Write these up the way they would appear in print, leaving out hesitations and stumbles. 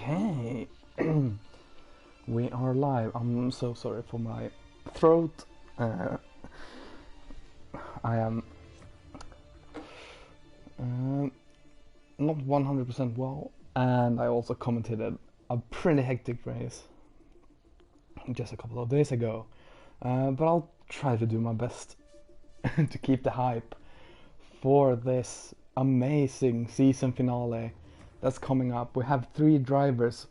Okay, we are live. I'm so sorry for my throat. I am not 100% well, and I also commented a pretty hectic race just a couple of days ago. But I'll try to do my best to keep the hype for this amazing season finale that's coming up. We have 3 drivers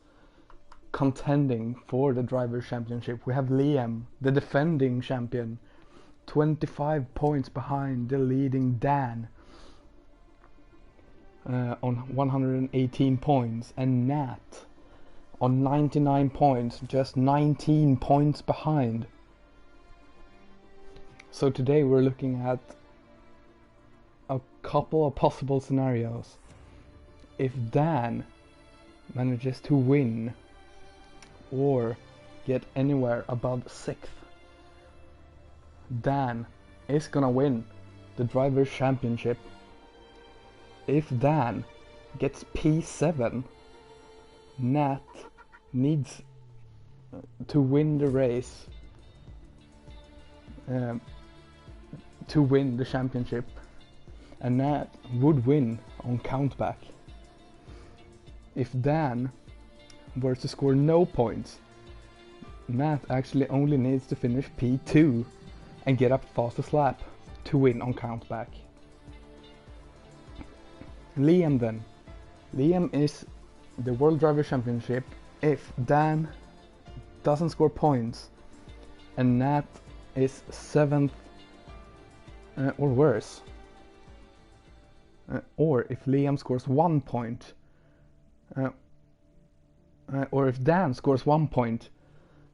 contending for the Drivers' Championship. We have Liam, the defending champion, 25 points behind the leading Dan on 118 points, and Nat on 99 points, just 19 points behind. So today we're looking at a couple of possible scenarios. If Dan manages to win or get anywhere above 6th, Dan is gonna win the Drivers' Championship. If Dan gets P7, Nat needs to win the race to win the championship, and Nat would win on countback. If Dan were to score no points, Nat actually only needs to finish P2 and get up fastest lap to win on countback. Liam then. Liam is the World Driver Championship if Dan doesn't score points and Nat is 7th or worse. Or if Liam scores 1 point. Or if Dan scores 1 point,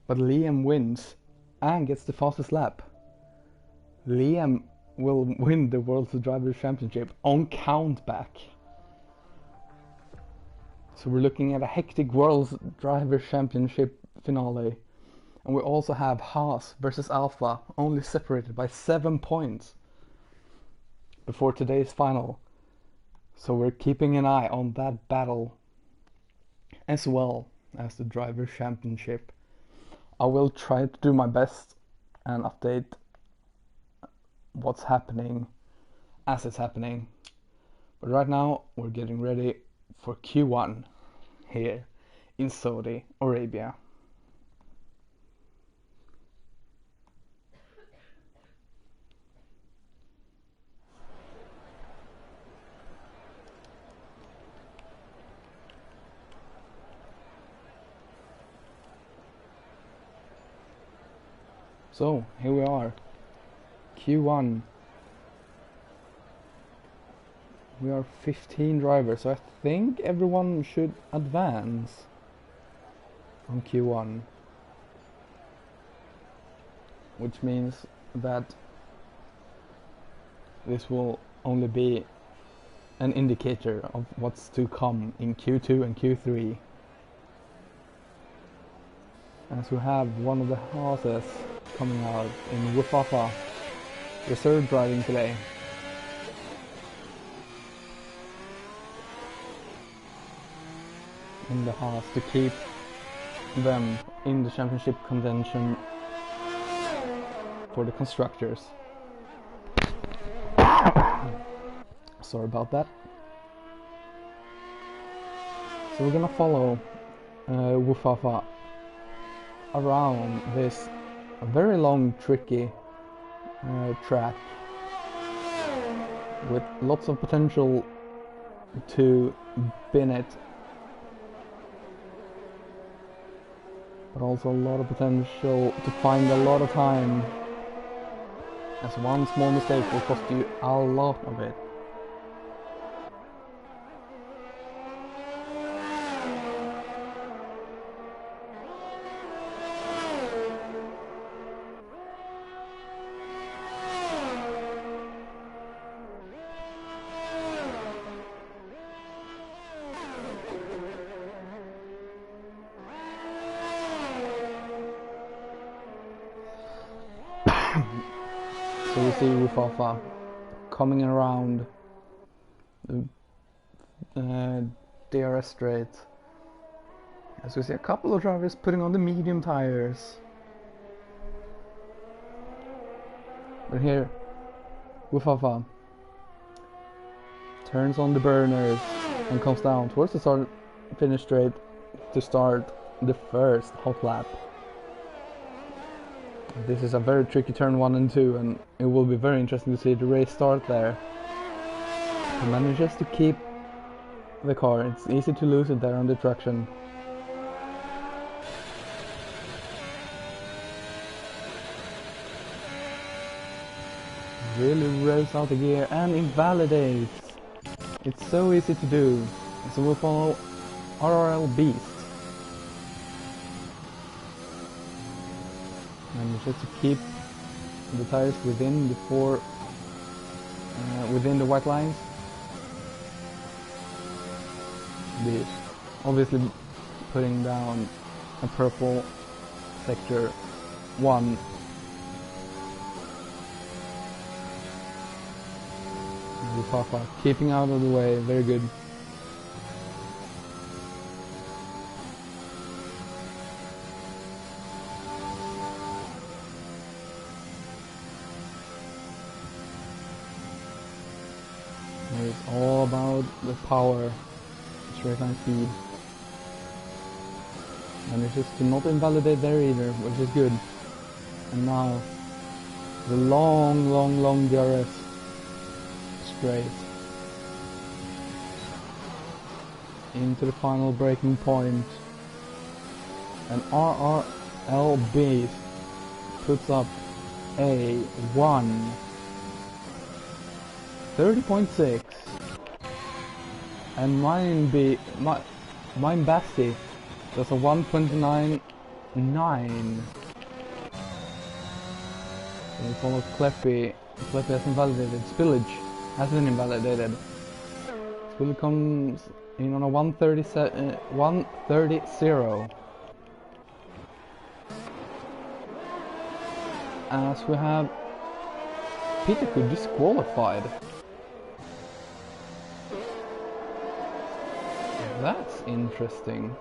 but Liam wins and gets the fastest lap, Liam will win the World Drivers' Championship on countback. So we're looking at a hectic World Drivers' Championship finale. And we also have Haas versus Alpha, only separated by 7 points before today's final. So we're keeping an eye on that battle, as well as the Drivers' Championship. I will try to do my best and update what's happening as it's happening. But right now we're getting ready for Q1 here in Saudi Arabia. So here we are, Q1. We are 15 drivers, so I think everyone should advance on Q1, which means that this will only be an indicator of what's to come in Q2 and Q3. As we have one of the horses coming out in Wufafa, reserve driving today. In the horse to keep them in the championship contention for the constructors. Sorry about that. So we're gonna follow Wufafa around this very long, tricky track with lots of potential to bin it, but also a lot of potential to find a lot of time, as one small mistake will cost you a lot of it. So we see Wufafa coming around the DRS straight As we see a couple of drivers putting on the medium tires. But here, Wufafa turns on the burners and comes down towards the start finish straight to start the first hot lap. This is a very tricky turn 1 and 2, and it will be very interesting to see the race start there. He manages to keep the car. It's easy to lose it there on the traction. Really revs out the gear and invalidates. It's so easy to do. So we'll follow RRL Beast. Manages to keep the tires within the within the white lines. Obviously putting down a purple sector 1. Papa keeping out of the way, very good. It's all about the power, straight line speed. And it's just to not invalidate there either, which is good. And now the long DRS straight into the final braking point. And RRL Beast puts up a 1:30.6, and Mine Basti does a 1:29.9. And we follow Cleffy. Cleffy has invalidated. Spillage has been invalidated. Spillage comes in on a 1:30.0. As we have Peter disqualified. That's interesting.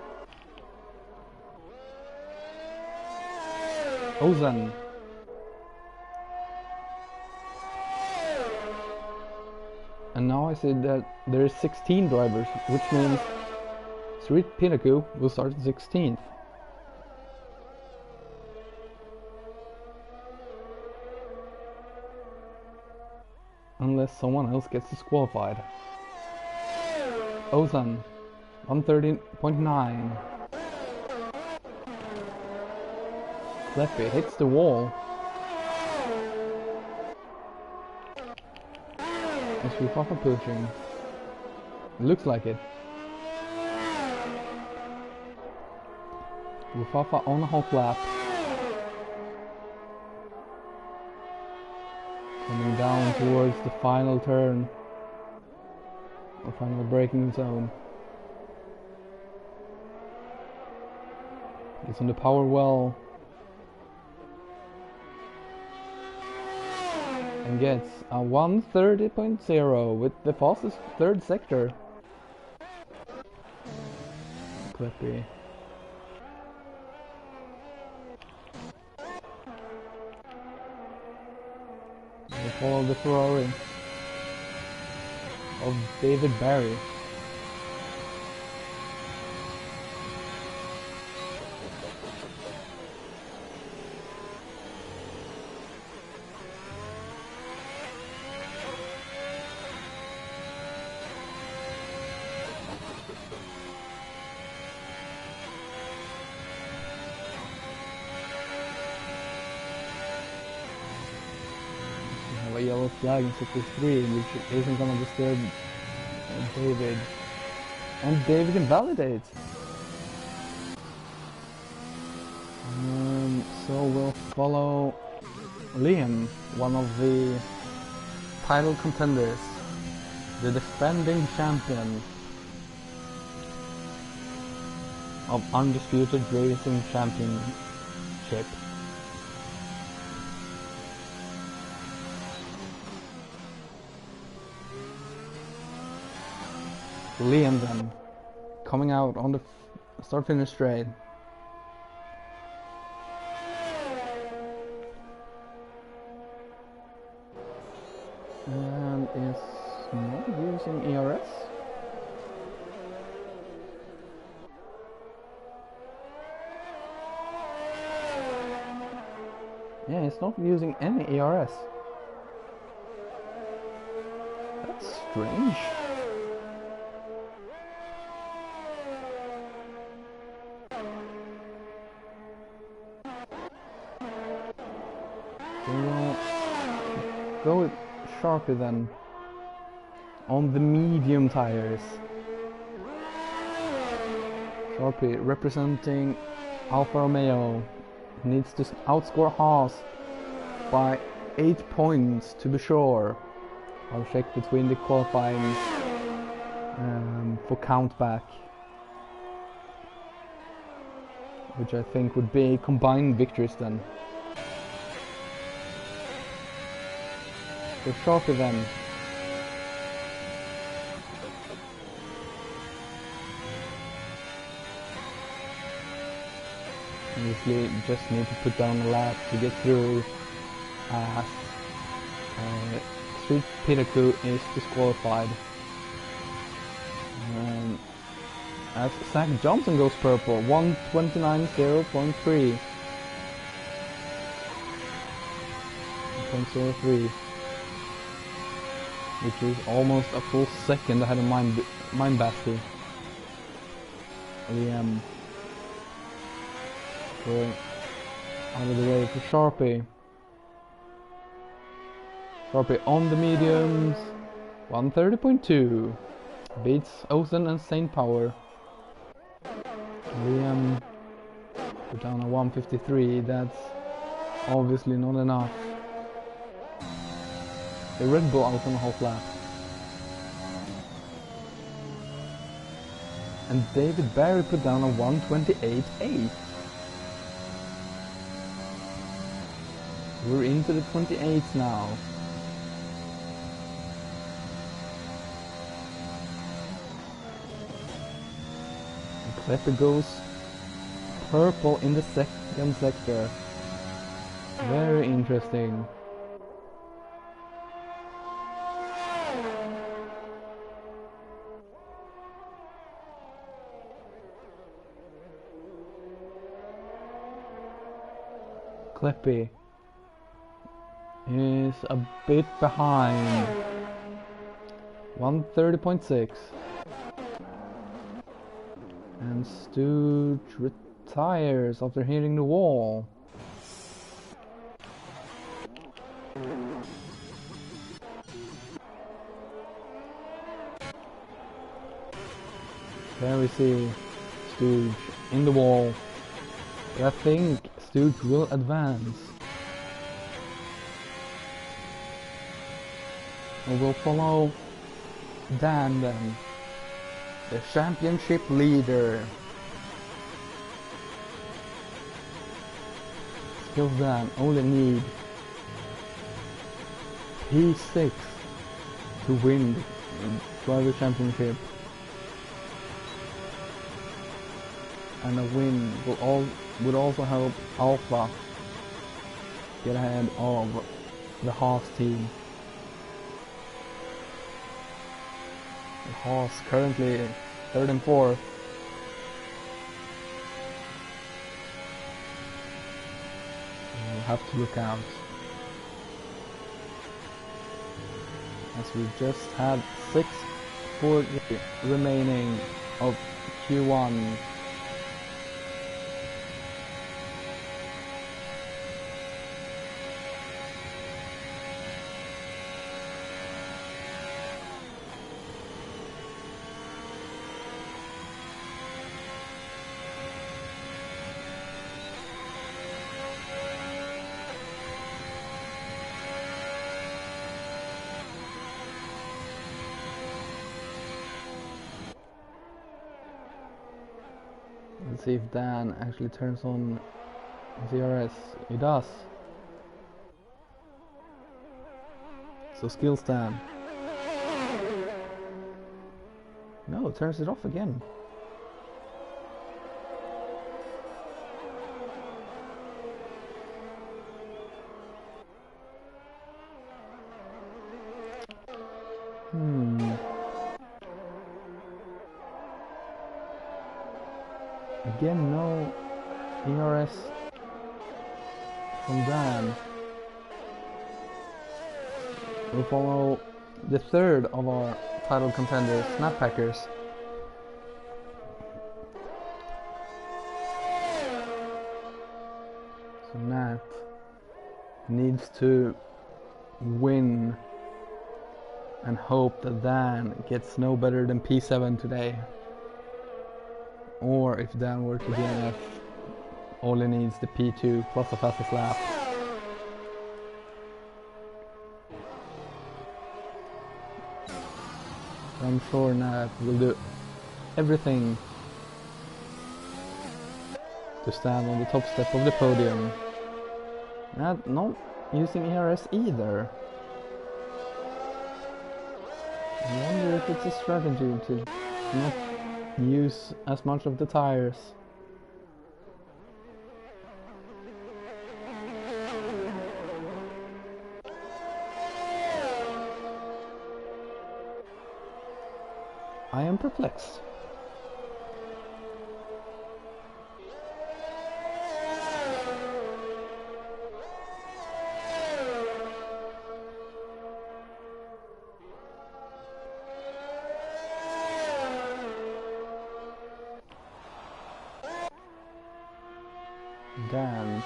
Ozan. And now I see that there is 16 drivers, which means Sweet Pinaku will start 16th. Unless someone else gets disqualified. Ozan, 1:30.9. Cleffy hits the wall. Is Rufafa pushing? Looks like it. Rufafa on a hot lap. Coming down towards the final turn. Or final braking zone. Gets on the power well. And gets a 1:30.0 with the fastest third sector. Clippy. We follow the Ferrari of David Barry. A yellow flag in sector 3, which isn't gonna disturb David. And David invalidates. So we'll follow Liam, one of the title contenders, the defending champion of Undisputed Racing Championship. Liam then coming out on the start finish straight. And is not using ERS. Yeah, it's not using any ERS. That's strange. We'll go with Sharpie then. On the medium tires. Sharpie representing Alfa Romeo needs to outscore Haas by 8 points to be sure. I'll check between the qualifying for countback, which I think would be combined victories then. So Sharpie then. Usually just need to put down a lap to get through as Street Pitaku is disqualified. As Zach Johnson goes purple, 1:29.0.3. 1.03, which is almost a full second ahead of mine battery. Going out of the way for Sharpie. Sharpie on the mediums, 1:30.2. Beats Ozen and Saint Power. Liam put down a 1:53. That's obviously not enough. The Red Bull out on the half lap. And David Barry put down a 1:28.8. We're into the 28s now. And Klepper goes purple in the second sector. Very interesting. Kleppy is a bit behind. 1:30.6. And Stooge retires after hitting the wall. There we see Stooge in the wall. But I think Stooge will advance. And we'll follow Dan then, the championship leader. Still Dan, only need P6 to win the driver championship. And a win would also help Alpha get ahead of the Haas team. The Haas currently 3rd and 4th. We'll have to look out, as we just had 6:40 remaining of Q1. Let's see if Dan actually turns on ZRS. He does. So skill stand. No, it turns it off again. Again, no ERS from Dan. We follow the third of our title contenders, Snappackers. So Nat needs to win and hope that Dan gets no better than P7 today. Or if Dan were to DNF, all he needs the P2 plus the fastest lap. I'm sure Nat will do everything to stand on the top step of the podium. Nat not using ERS either. I wonder if it's a strategy to not use as much of the tires. I am perplexed. Dan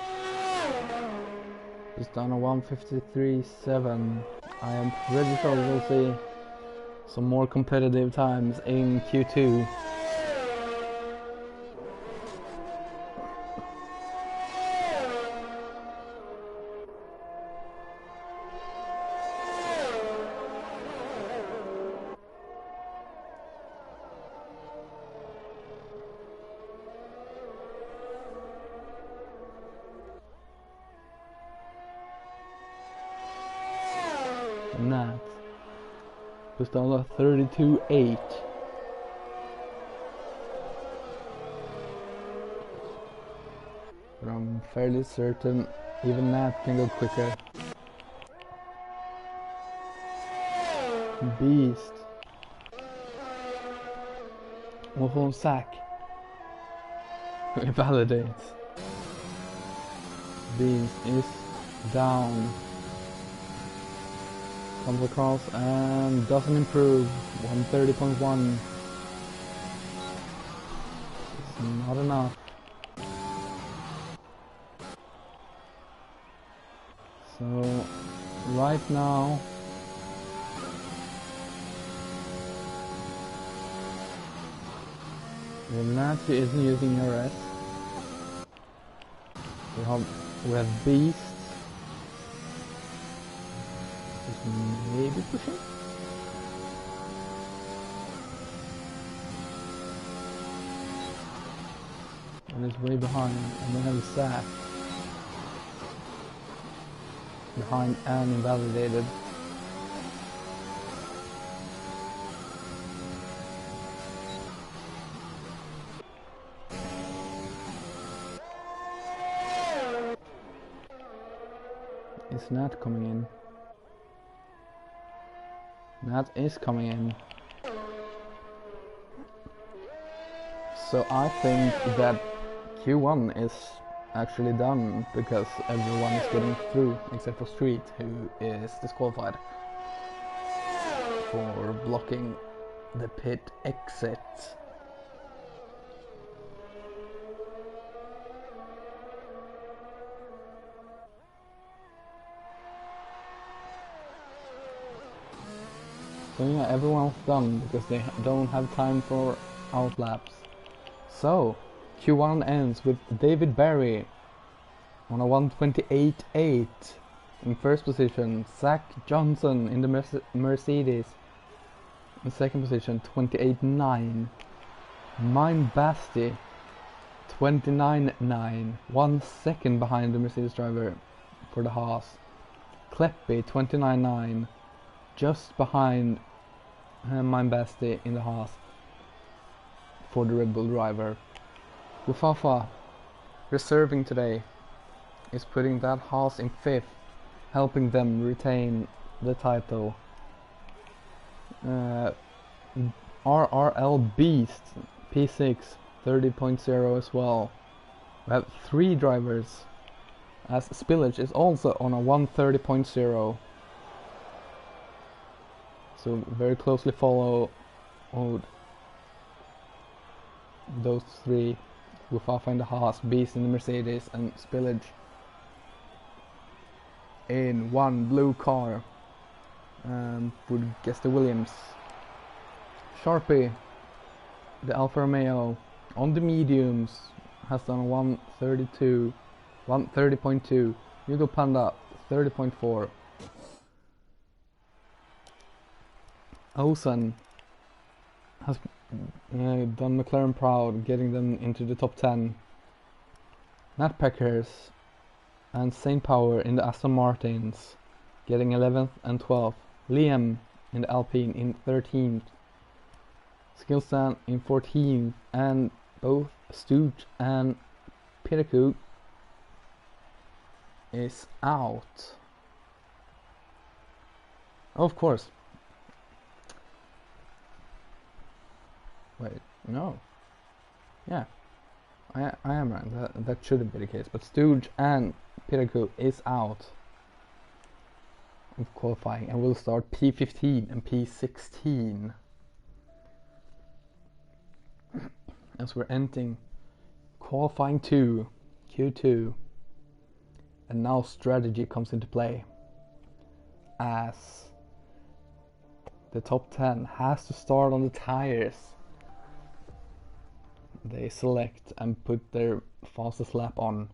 is done a 1:53.7. I am pretty sure we'll see some more competitive times in Q2. Nat was done a 32.8. But I'm fairly certain even Nat can go quicker. Beast. Awful sack. It validates. Beast is down. Comes across and doesn't improve. 130.1. It's not enough. So right now Nancy isn't using ERS. We have Beast. Maybe pushing? And it's way behind, and then have Sack behind and invalidated. It's not coming in. That is coming in. So I think that Q1 is actually done because everyone is getting through except for Street, who is disqualified for blocking the pit exit. So yeah, everyone's done because they don't have time for outlaps. So Q1 ends with David Barry on a 128.8 in first position. Zach Johnson in the Mercedes in second position, 28.9. Mine Basti 29.9, 1 second behind the Mercedes driver for the Haas. Kleppy 29.9. Just behind Mine Basti in the Haas for the Red Bull driver. Gufafa, reserving today, is putting that Haas in 5th, helping them retain the title. RRL Beast, P6, 30.0 as well. We have 3 drivers, as Spillage is also on a 130.0. So very closely follow those 3, with Fafa in the Haas, Beast in the Mercedes, and Spillage in one blue car, and would guess the Williams. Sharpie, the Alfa Romeo, on the mediums, has done 130.2. Yugo Panda 30.4. Osen has done McLaren proud, getting them into the top 10. Nat Packers and Saint Power in the Aston Martins, getting 11th and 12th. Liam in the Alpine in 13th. Skillstan in 14th, and both Stooge and Piraku is out. Of course. Wait, no. Yeah, I am right. That shouldn't be the case. But Stooge and Piraku is out of qualifying, and will start P15 and P16 as we're entering qualifying 2, Q2, and now strategy comes into play, as the top 10 has to start on the tires they select and put their fastest lap on.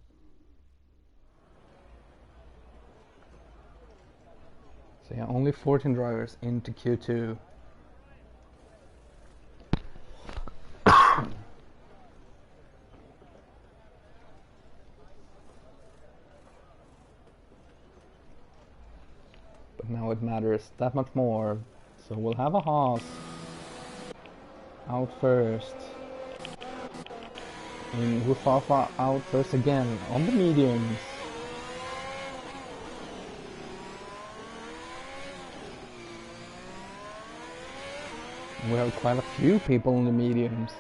So yeah, only 14 drivers into Q2. But now it matters that much more. So we'll have a Haas out first. And Rufafa out first again on the mediums. We have quite a few people in the mediums.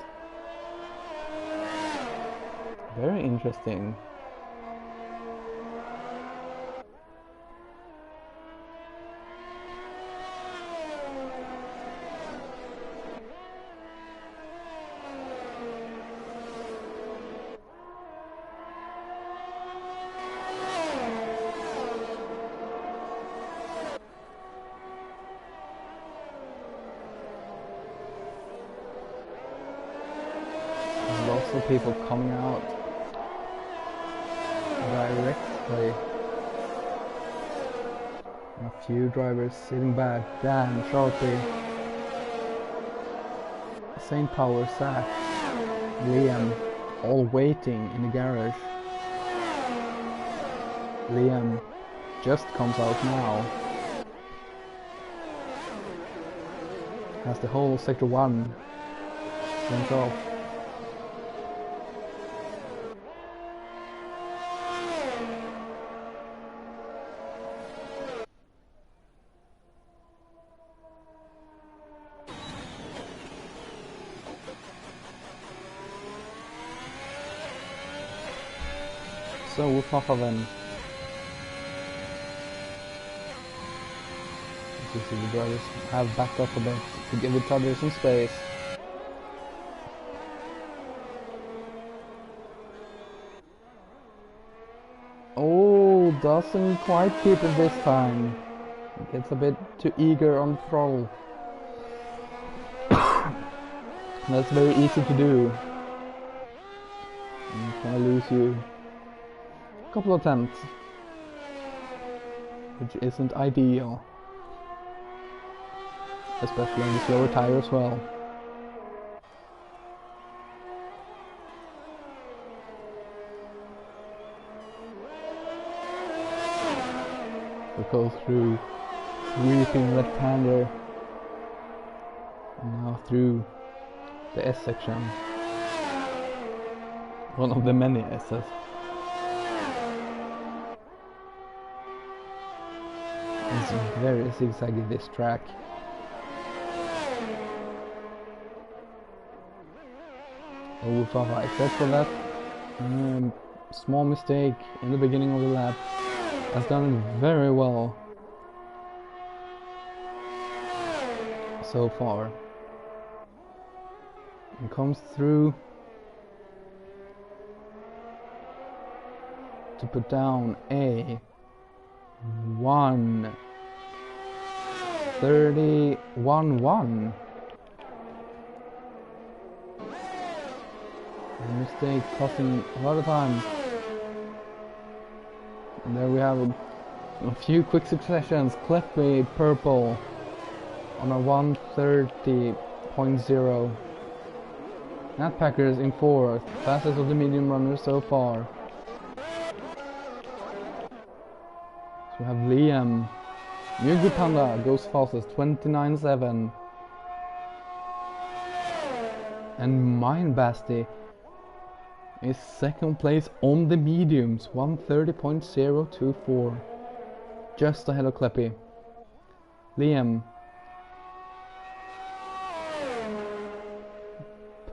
Very interesting. Lots of people coming out directly. And a few drivers sitting back. Dan, Sharpie, Saint Power, Zach, Liam, all waiting in the garage. Liam just comes out now. Has the whole sector 1 sent off. So we'll pop of them. As you see, the drivers have backed up a bit to give each other some space. Oh, doesn't quite keep it this time. Gets a bit too eager on the throttle. That's very easy to do. Can I lose you? Couple of attempts, which isn't ideal, especially on the slower tire as well. We go through sweeping left-hander, and now through the S section, one of the many S's. It's very zigzaggy, this track. Oh, Fafa, except for that small mistake in the beginning of the lap, has done it very well so far. And comes through to put down a 1:31.1. A mistake costing a lot of time. And there we have a few quick successions. Clippy purple on a 1:30.0. Nat Packers in 4th, fastest of the medium runners so far. So we have Liam. Mugu Panda goes fastest, 29.7. And Mine Basti is second place on the mediums, 1:30.024. Just ahead of Kleppy. Liam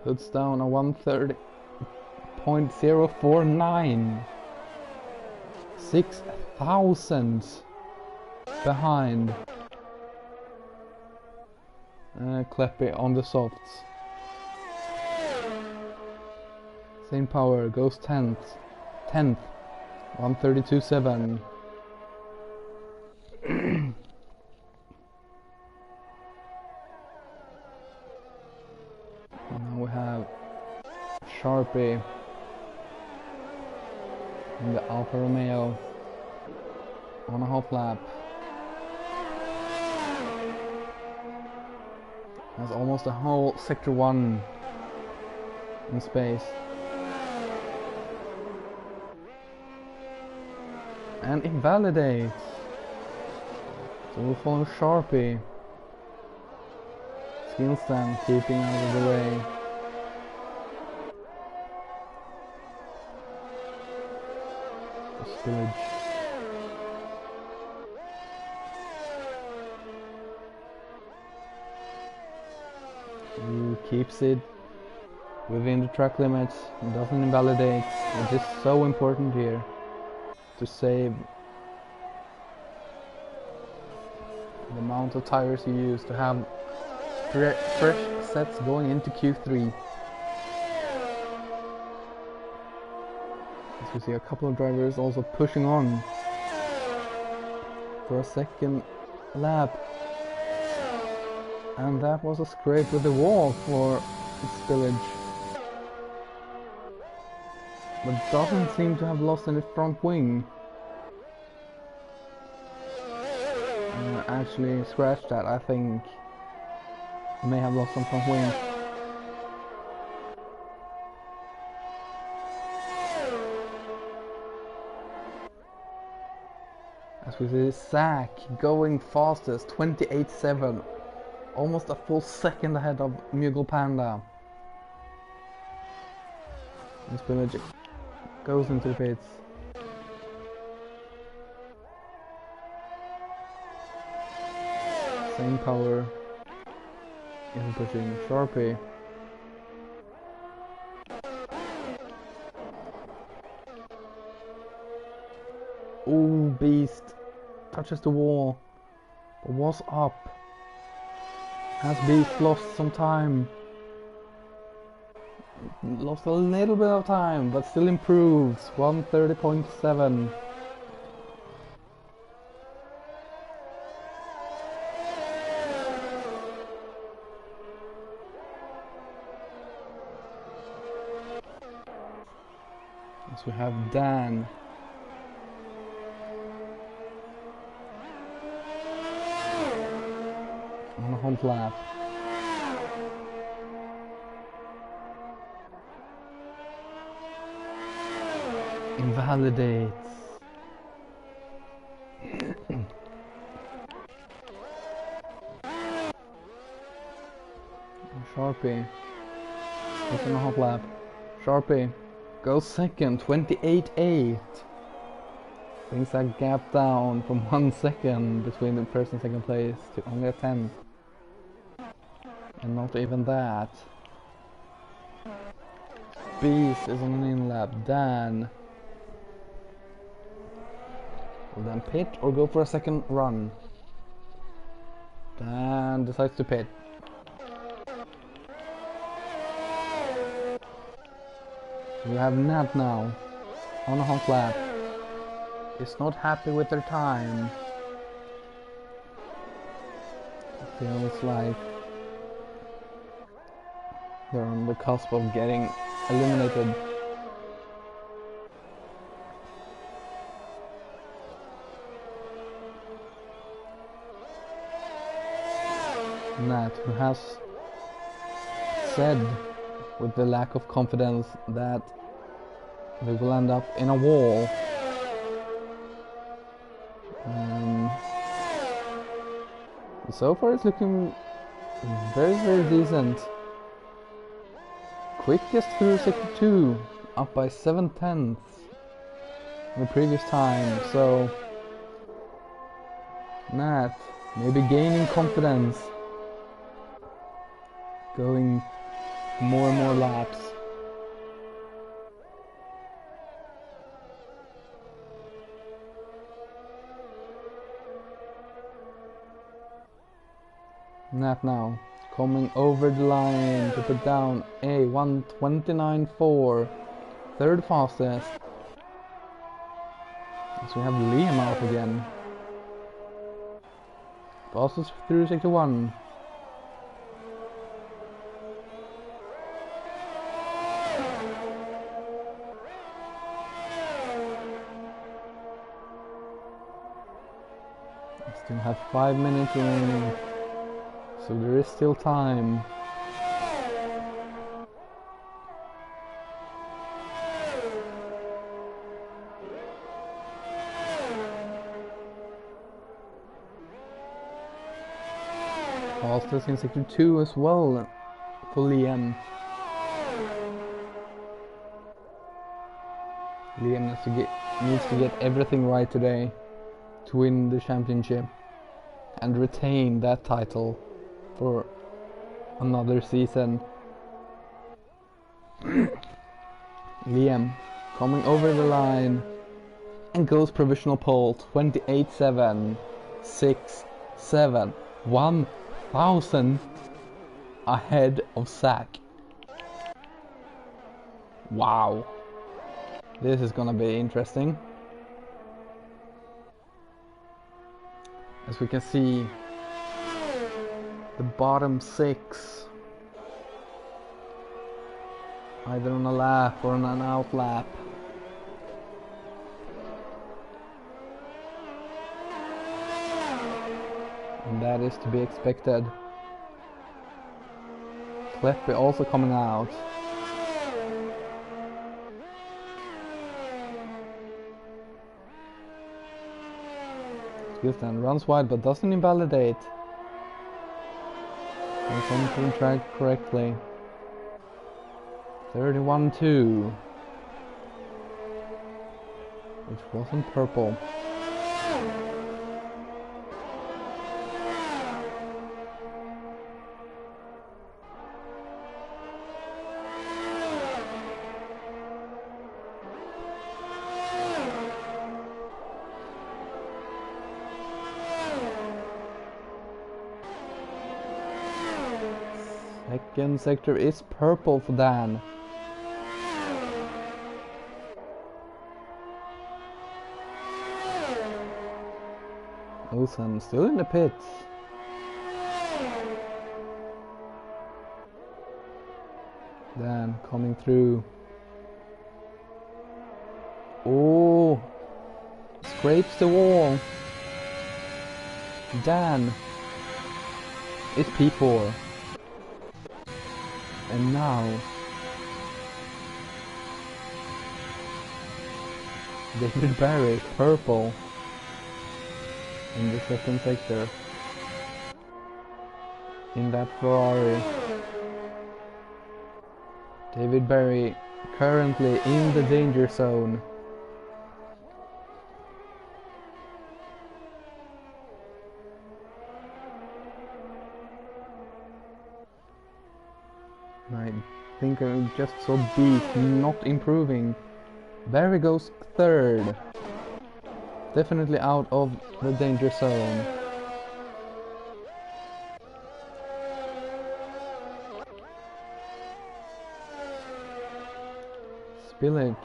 puts down a 1:30.049. 6 thousandths behind Kleppy on the softs. Same Power goes 10th, 1:32.7. Now we have Sharpie in the Alfa Romeo on a half lap. Has almost a whole sector 1 in space. And invalidates. So we'll follow Sharpie. Skillstan keeping out of the way. Spillage. Who keeps it within the track limits and doesn't invalidate, which is so important here to save the amount of tires you use to have fresh sets going into Q3. As we see a couple of drivers also pushing on for a second lap. And that was a scrape with the wall for Spillage. But doesn't seem to have lost any front wing. Actually scratched that, I think. May have lost some front wing. As we see Zach going fastest, 28.7. Almost a full second ahead of Mughal Panda. This Spillage goes into the pits. Same Power is pushing Sharpie. Ooh, Beast touches the wall, but was up. Has Beast lost some time? Lost a little bit of time, but still improves. 1:30.7. So we have Dan. On a home lap. Invalidates. Sharpie. What's on a hot lap? Sharpie goes second, 28.8. Brings that gap down from 1 second between the first and second place to only a 10th. And not even that. Beast is on an in lap. Dan will then pit or go for a second run. Dan decides to pit. We have Nat now on a hot lap. Is not happy with their time. Feels like they're on the cusp of getting eliminated. Nat, who has said with the lack of confidence that they will end up in a wall. So far it's looking very, very decent. Quickest through sector 2, up by 7/10 the previous time, so Nat maybe gaining confidence, going more and more laps. Nat now coming over the line to put down a 1:29.4, third fastest. So we have Liam out again. Fastest through sector 1. Still have 5 minutes remaining, so there is still time. Fastest in sector 2 as well for Liam. Liam needs to get everything right today to win the championship and retain that title for another season. Liam coming over the line and goes provisional pole 28.767, 1,000 ahead of Zach. Wow, this is gonna be interesting. As we can see, the bottom 6 either on a lap or on an out lap. And that is to be expected. Kleppe also coming out. Skillstand runs wide but doesn't invalidate. Goes onto the track correctly. 31.2, which wasn't purple. Second sector is purple for Dan. Olsen still in the pits. Dan coming through. Oh, scrapes the wall. Dan is P4. And now David Barry, purple in the second sector in that Ferrari. David Barry currently in the danger zone. think I just saw Beast not improving. There he goes third. Definitely out of the danger zone. Spillage.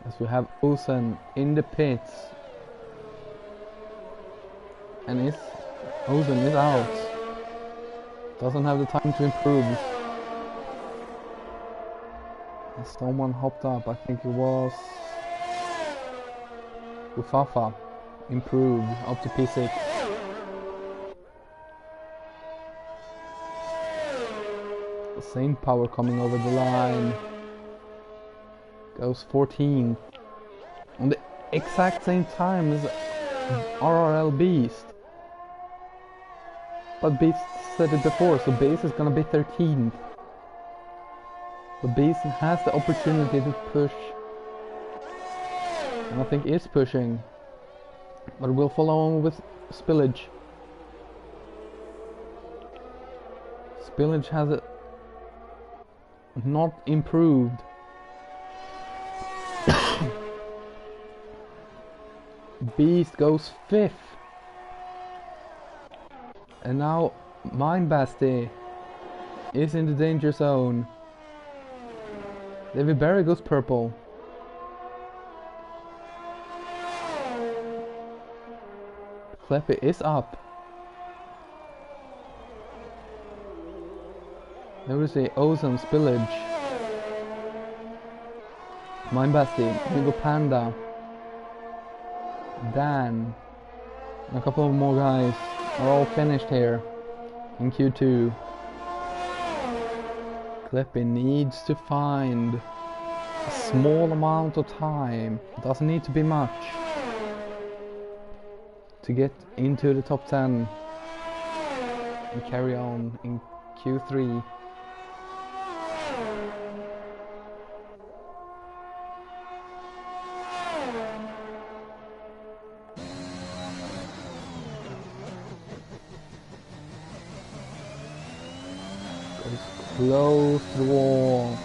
As we have Ozen in the pits. And Ozen is out. Doesn't have the time to improve. And someone hopped up, I think it was Ufafa. Improved up to P6. The same power coming over the line. Goes 14. On the exact same time as RRL Beast. But Beast said it before, so Beast is gonna be 13th. But Beast has the opportunity to push. And I think is pushing. But we'll follow on with Spillage. Spillage has it not improved. Beast goes 5th. And now Mindbasti is in the danger zone. David Berry goes purple. Kleppe is up. There is a Ozen Spillage. Mindbasti, Hugo Panda, Dan, and a couple of more guys are all finished here in Q2. Kleppe needs to find a small amount of time, doesn't need to be much, to get into the top 10 and carry on in Q3. Close to the wall.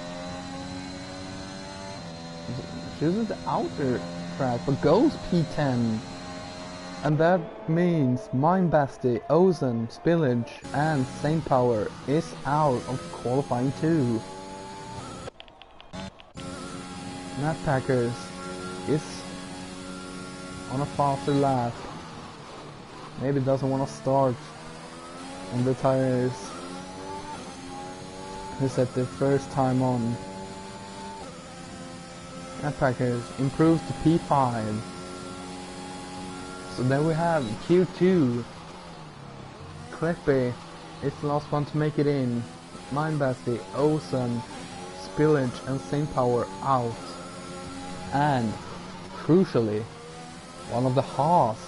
Chooses the outer track, but goes P10. And that means Mindbasti, Ozen, Spillage, and Saint Power is out of qualifying 2. Nat Packers is on a faster lap. Maybe doesn't want to start on the tires. Is at the first time on. Nat Packers improves to P5. So then we have Q2. Kleppe is the last one to make it in. Mindbasti, Ozen, Spillage, and Saint Power out. And crucially, one of the Haas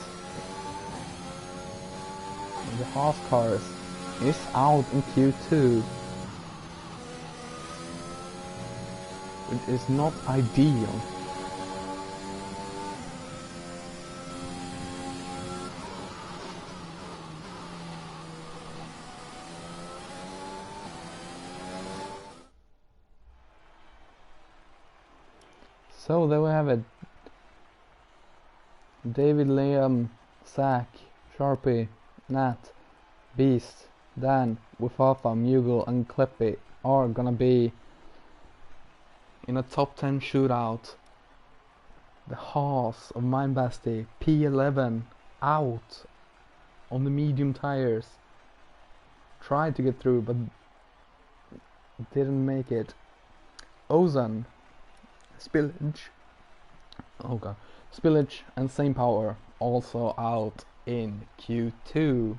cars is out in Q2. It is not ideal. So there we have it. David, Liam, Zach, Sharpie, Nat, Beast, Dan, Wifafa, Mughal, and Kleppe are gonna be in a top 10 shootout. The Haas of Mindbasti, P11, out on the medium tires. Tried to get through, but didn't make it. Ozen, Spillage, Spillage and Saint Power also out in Q2.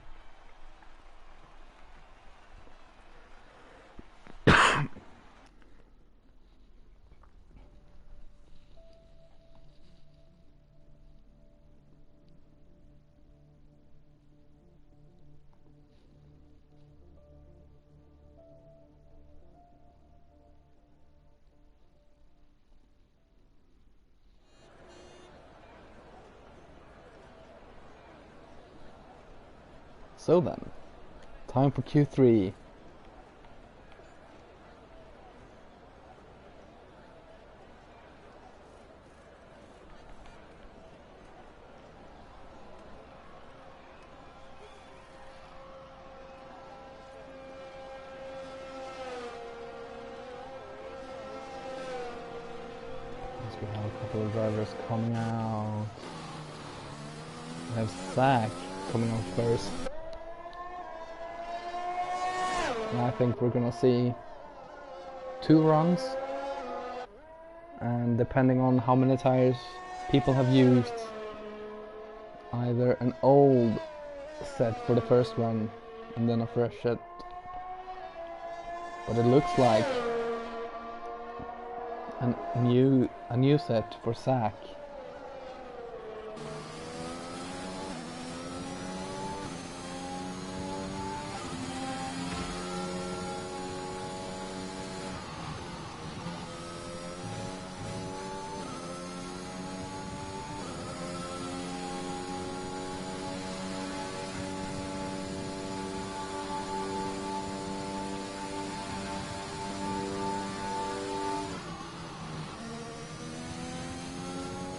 So then, time for Q3. We have a couple of drivers coming out. We have Zach coming out first. And I think we're gonna see 2 runs. And depending on how many tires people have used, either an old set for the first run and then a fresh set. But it looks like a new set for Zach.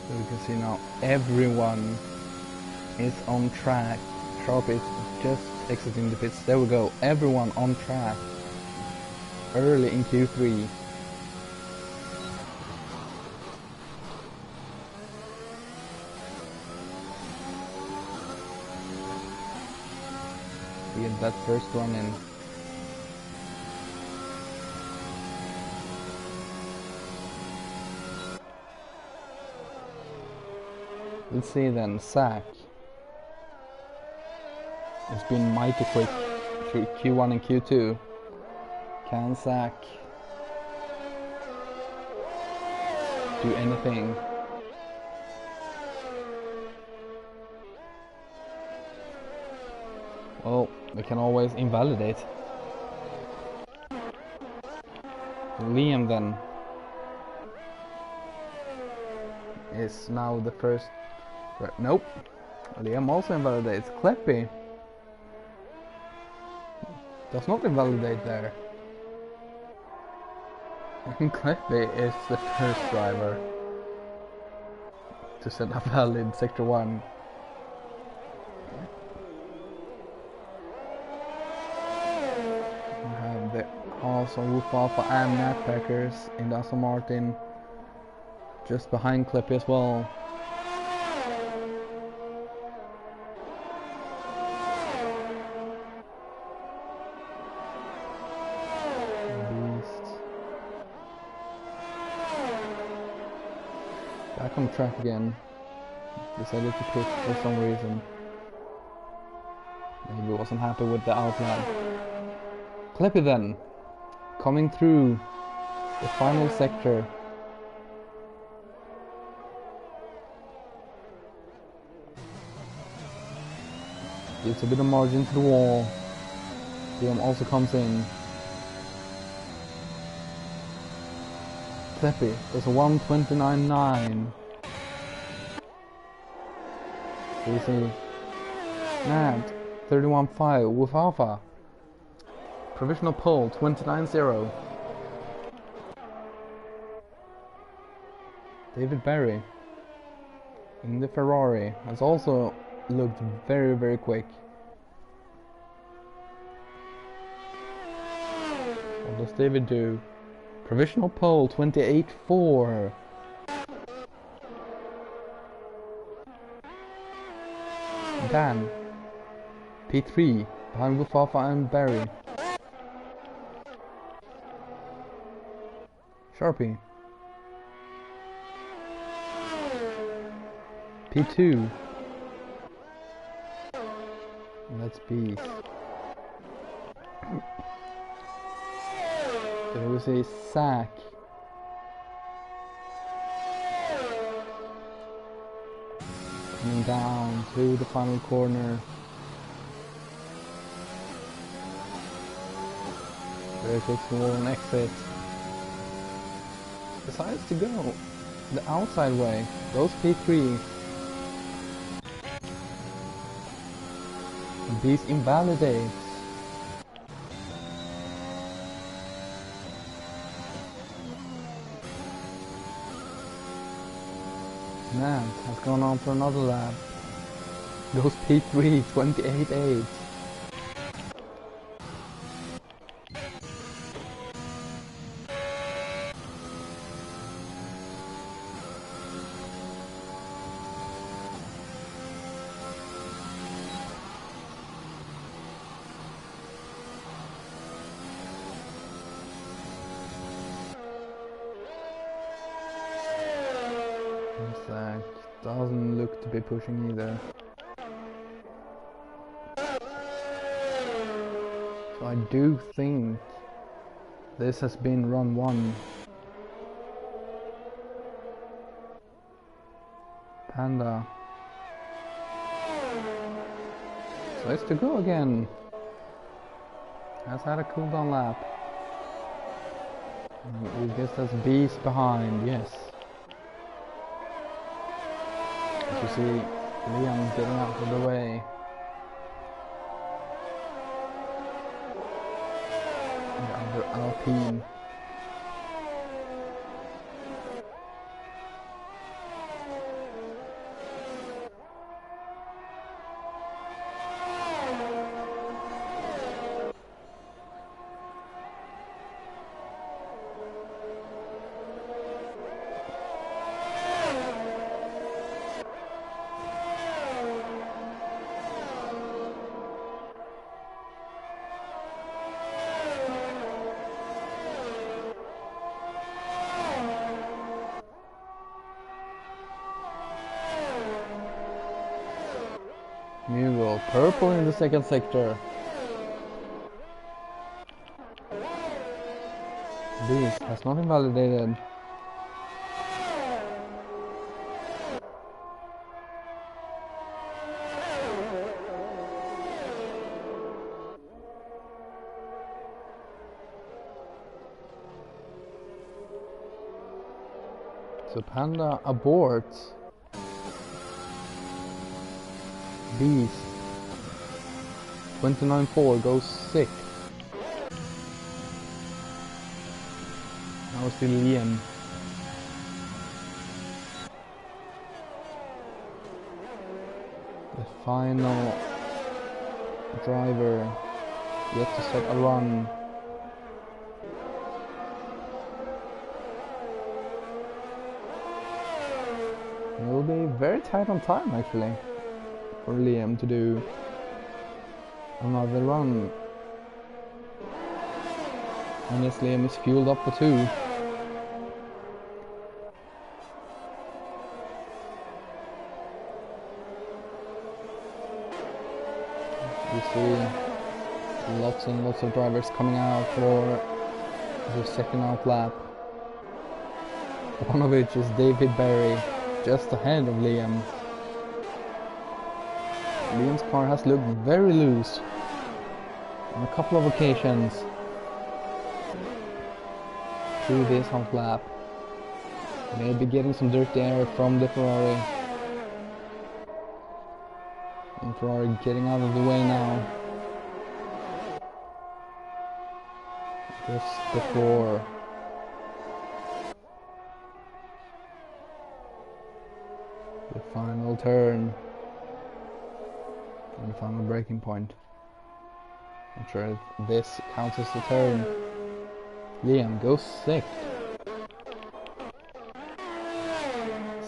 So you can see now everyone is on track. Sharp is just exiting the pits. There we go. Everyone on track early in Q3. To get that first run in. Let's see then, Zach. It's been mighty quick through Q1 and Q2. Can Zach do anything? Well, we can always invalidate. Liam then is now the first. Nope. Liam also invalidates. Kleppy does not invalidate there. And Kleppy is the first driver to set up valid Sector 1. We have the Haas on Wolf Alpha and Nat Packers in the Aston Martin just behind Kleppy as well. Back on track again. Decided to push for some reason. Maybe wasn't happy with the outline. Kleppy then, coming through the final sector. Gives a bit of margin to the wall. Liam also comes in. Kleppy does a 1:29.9. So you see Nat 31.5 with Alpha. Provisional pole 29.0. David Berry in the Ferrari has also looked very, very quick. What does David do? Provisional pole 28.4. Dan P3 behind Wufafa and Barry. Sharpie P2. And that's B. There was a sack. Coming down to the final corner. Very quick wall and exit. Decides to go the outside way. Goes P3. These invalidates. Man, has gone on for another lap. Goes P3, 28.8. Doesn't look to be pushing either. So I do think this has been run 1. Panda. So it's to go again. Has had a cooldown lap. We guess that's Beast behind, yes. As you see, Liam getting out of the way. The other Alpine. Mural, purple in the second sector. This has not invalidated. So Panda aborts. Beast 29.4 goes 6th. Now still Liam. The final driver yet to set a run. It will be very tight on time actually for Liam to do another run. And yes, Liam is fueled up for 2. You see lots and lots of drivers coming out for the second out lap. One of which is David Berry, just ahead of Liam. Liam's car has looked very loose on a couple of occasions through this half lap. Maybe getting some dirty air from the Ferrari. And Ferrari getting out of the way now. Just before the final turn. And the final braking point. Not sure if this counts as the turn. Liam goes 6th.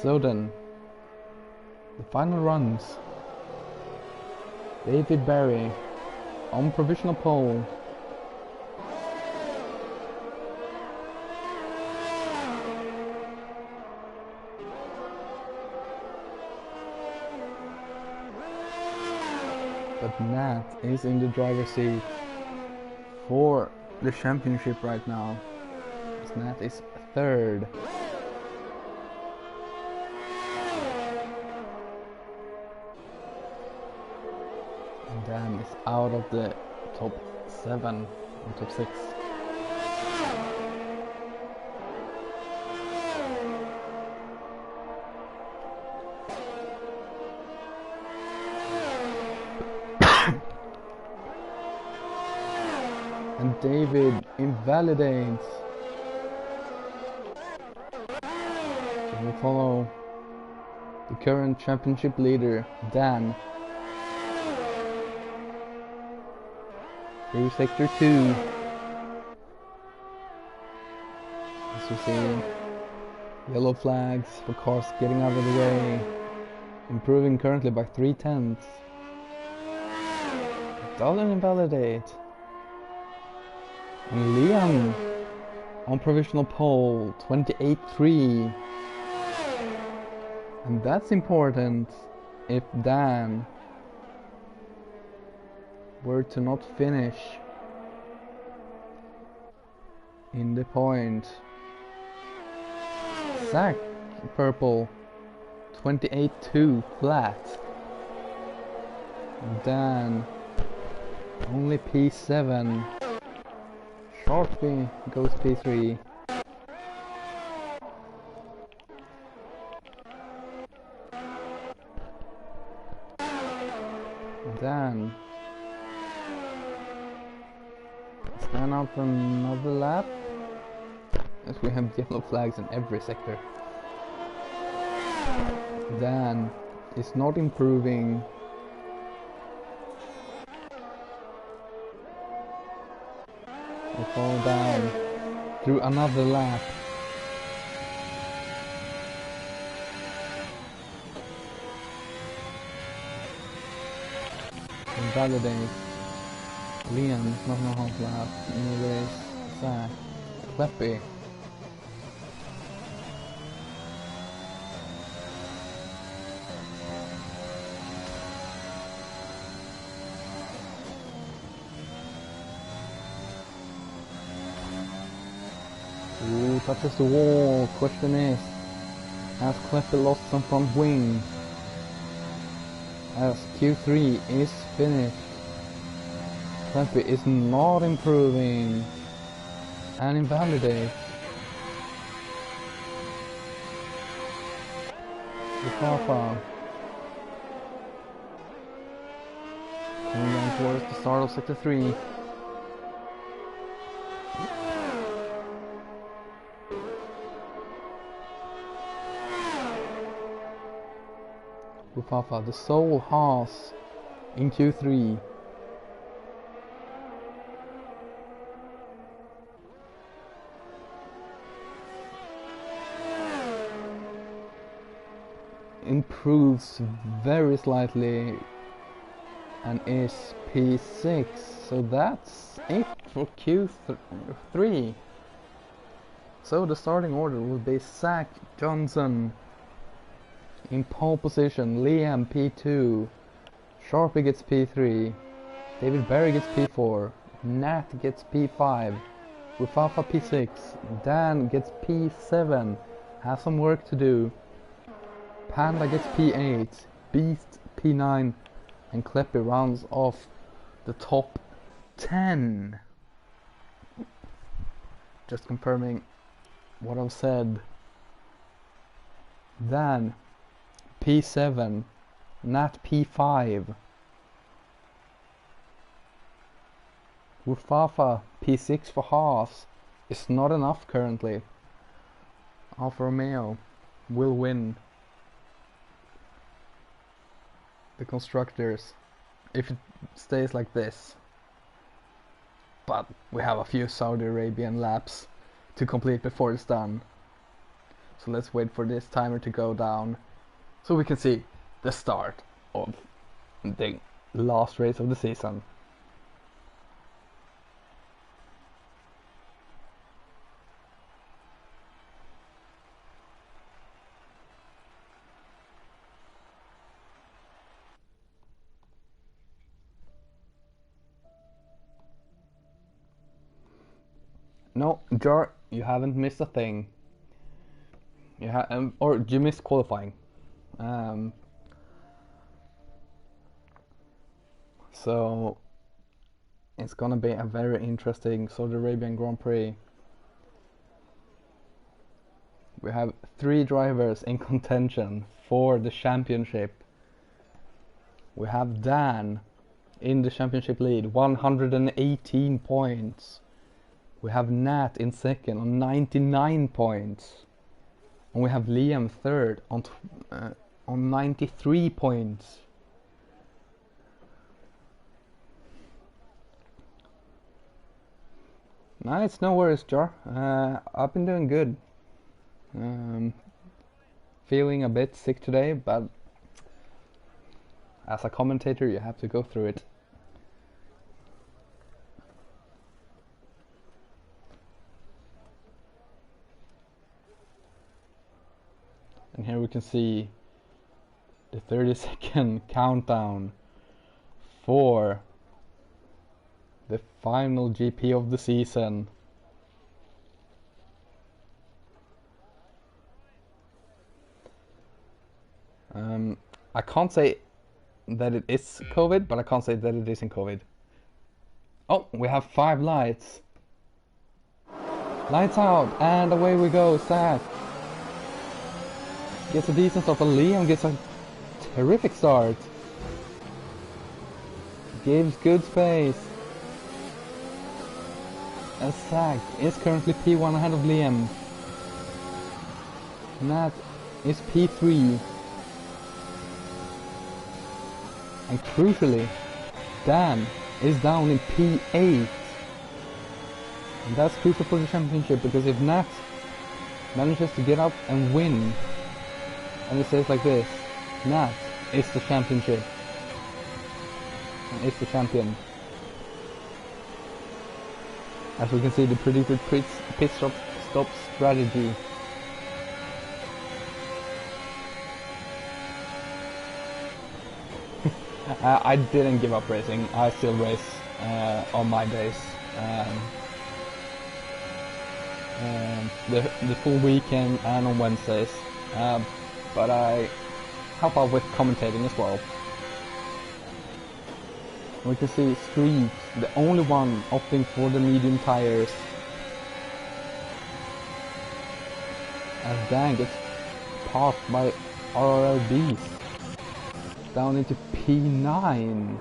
So then, the final runs. David Berry on provisional pole. But Nat is in the driver's seat for the championship right now. As Nat is 3rd. And Dan is out of the top 7 or top 6. And David invalidates. So we follow the current championship leader, Dan, through sector 2. As you see, yellow flags for cars getting out of the way, improving currently by 3/10. Doesn't invalidate. And Liam on provisional pole, 28-3. And that's important if Dan were to not finish in the point. Zach purple, 28-2 flat. Dan only P7. Sharpie goes P3. Dan stand out for another lap, as we have yellow flags in every sector. Dan is not improving. We fall down through another lap. Invalidate. Liam, not a half lap. In the race, Zach. Kleppy. Ooh, touches the wall. Question is, has Kleppy lost some front wing? As Q3 is finished, Kleppy is not improving and invalidates. Rafa coming down towards the start of sector 3. Rafa, the sole Haas in Q3. Improves very slightly and is P6, so that's it for Q3. So the starting order will be Zach Johnson in pole position, Liam P2, Sharpie gets P3, David Berry gets P4, Nat gets P5, Rufafa P6, Dan gets P7, has some work to do, Panda gets P8, Beast P9, and Kleppy rounds off the top 10. Just confirming what I've said. Dan P7, Nat P5, Rufafa P6 for Haas is not enough currently. Alfa Romeo will win the constructors if it stays like this, but we have a few Saudi Arabian laps to complete before it's done, so let's wait for this timer to go down so we can see the start of the last race of the season. No, Jar, you haven't missed a thing. Or you missed qualifying. So it's gonna be a very interesting Saudi Arabian Grand Prix. We have 3 drivers in contention for the championship. We have Dan in the championship lead, 118 points. We have Nat in second on 99 points. And we have Liam third on 93 points. Nah, it's no worries, Jar. I've been doing good. Feeling a bit sick today, but as a commentator, you have to go through it. And here we can see the 30-second countdown for the final GP of the season. I can't say that it is COVID, but I can't say that it isn't COVID. Oh, we have 5 lights. Lights out, and away we go. Zach gets a decent start, but Liam gets a terrific start. Gives good space. And Zach is currently P1 ahead of Liam. Nat is P3. And crucially, Dan is down in P8. And that's crucial for the championship, because if Nat manages to get up and win, and it says like this, Nat is the championship. And is the champion. As we can see, the predicted pit stop strategy. I didn't give up racing. I still race on my days. The full weekend and on Wednesdays. But I help out with commentating as well. We can see Street, the only one opting for the medium tires. As Dan gets passed by RRLBs. Down into P9.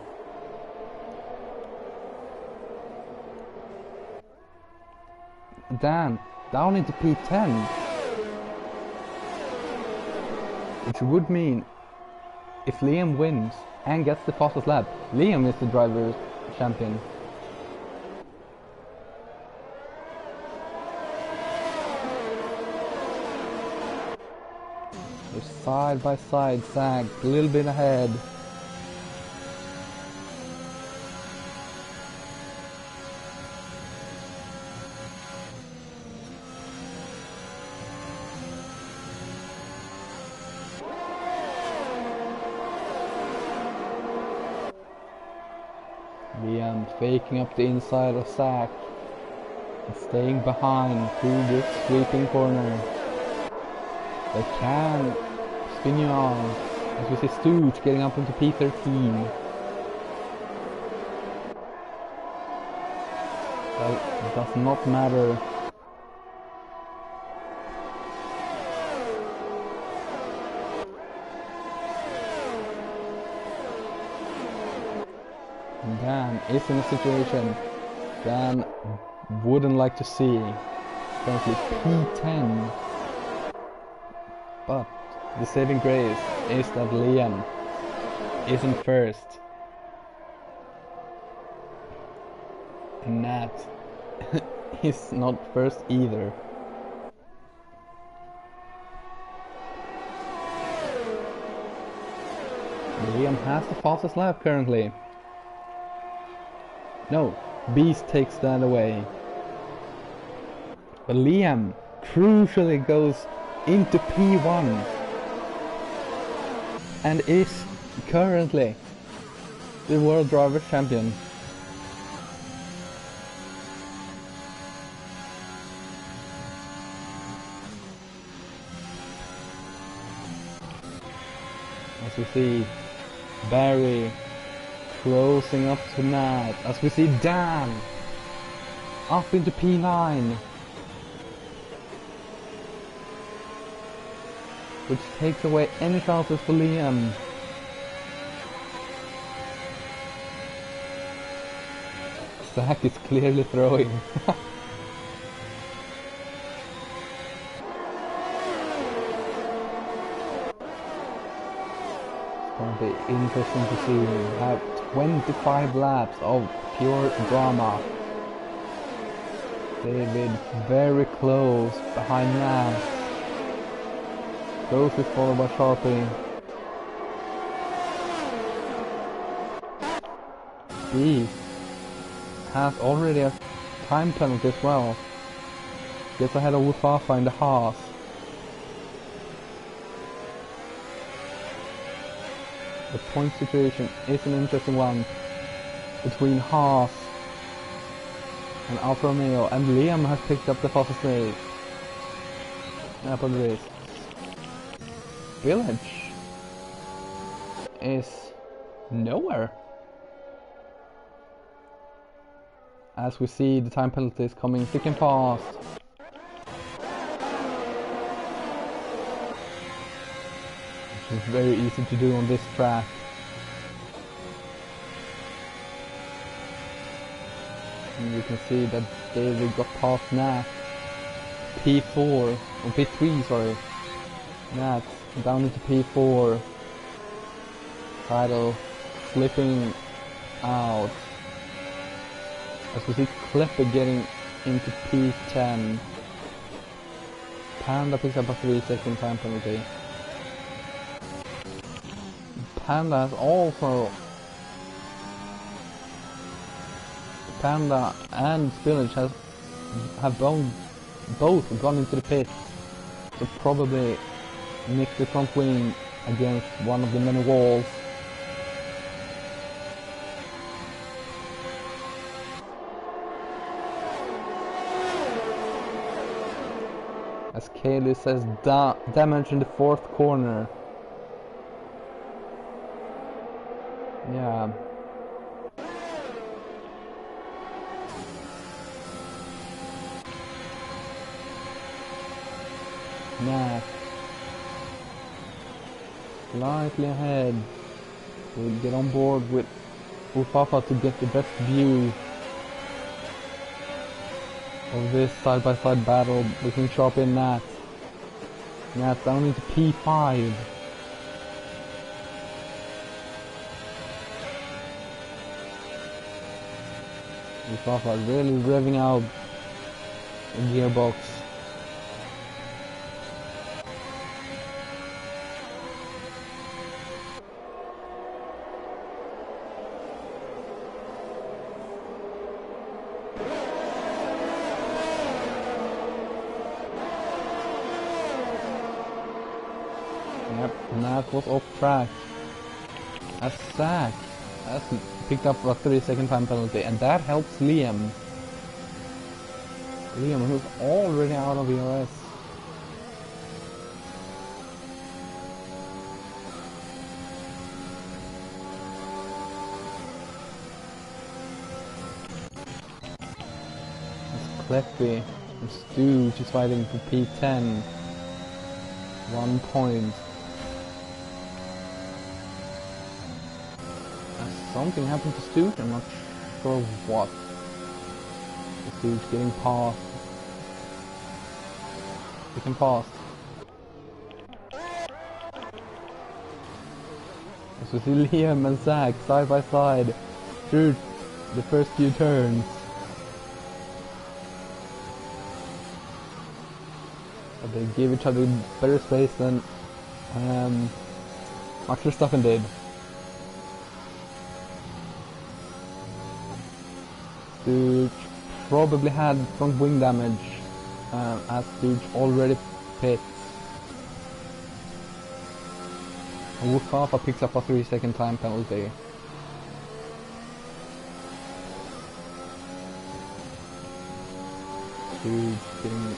Dan down into P10. Which would mean if Liam wins and gets the fastest lap, Liam is the driver's champion. They're side by side, Zach a little bit ahead. Liam faking up the inside of Zach and staying behind through this sweeping corner. They can spin you on, as we see Stooge getting up into P13. That does not matter. Dan is in a situation Dan wouldn't like to see. Currently P10. But the saving grace is that Liam isn't first. And Nat is not first either. Liam has the fastest lap currently. No, Beast takes that away. But Liam crucially goes into P1 and is currently the World Driver Champion. As we see Barry closing up to Nat, as we see Dan up into P9, which takes away any chances for Liam. Zach is clearly throwing. It's going to be interesting to see. We have 25 laps of pure drama. David very close behind Nance. Closely followed by Sharpie. B has already a time penalty as well. Gets ahead of Wufafa in the Haas. The point situation is an interesting one between Haas and Alfa Romeo, and Liam has picked up the fastest lap of the race. Village is nowhere. As we see the time penalties coming thick and fast. Which is very easy to do on this track. And you can see that David got past Nat. P4, or P3, sorry. Nat down into P4. Title slipping out. As we see Clipper getting into P10. Panda picks up a 3-second time penalty. Panda has also... Panda and Spillage have both gone into the pit. So probably nick the front wing against one of the many walls. As Kaylee says, damage in the fourth corner. Yeah. Nat. Slightly ahead. We'll get on board with Ufafa to get the best view of this side-by-side battle between Sharpie and Nat. Nat down into P5. Ufafa really revving out the gearbox. Yep, Nat was off track. As Zach has picked up a 3-second time penalty, and that helps Liam. Liam, who's already out of URS. As Cleppy and Stooge is fighting for P10. 1 point. Something happened to Stooge, I'm not sure what. Stooge getting past. Getting past. As we see Liam and Zach side by side through the first few turns. But they give each other better space than Max Verstappen did. Stooge probably had front wing damage as Stooge already pits. And Wufafa picks up a 3-second time penalty. Stooge getting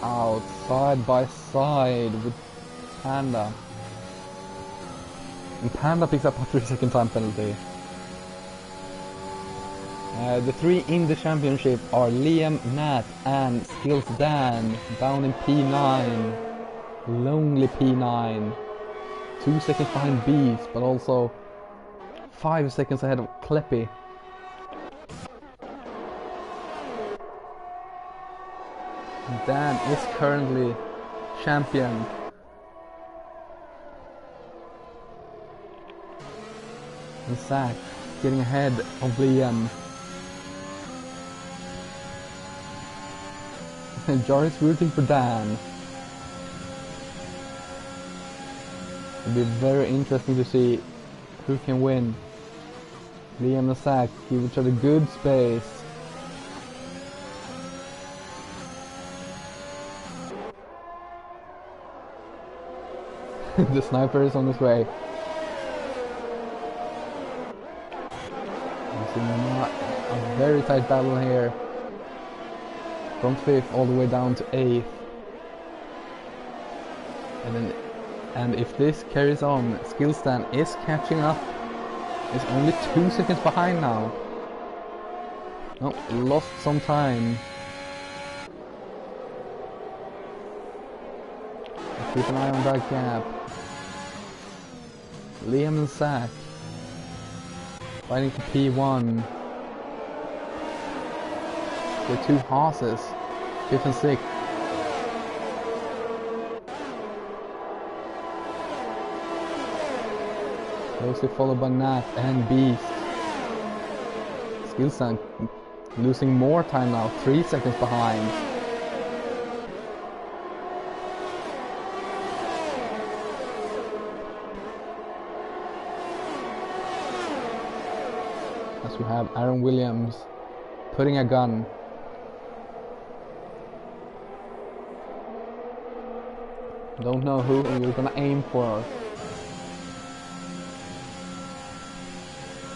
out side by side with Panda. And Panda picks up a 3-second time penalty. The three in the championship are Liam, Nat and Skills Dan down in P9. Lonely P9. 2 seconds behind Beast, but also 5 seconds ahead of Cleppy. Dan is currently champion. And Zach getting ahead of Liam. And Jory's rooting for Dan. It'll be very interesting to see who can win. Liam and Zach give each other good space. The sniper is on his way. A very tight battle here. From 5th all the way down to 8th. And if this carries on, Skillstan is catching up. It's only 2 seconds behind now. Oh, lost some time. Keep an eye on that gap. Liam and Zach fighting for P1. The 2 horses, 5th and 6th. Closely followed by Nat and Beast. Skillstan losing more time now, 3 seconds behind. As we have Aaron Williams putting a gun. Don't know who you're gonna aim for.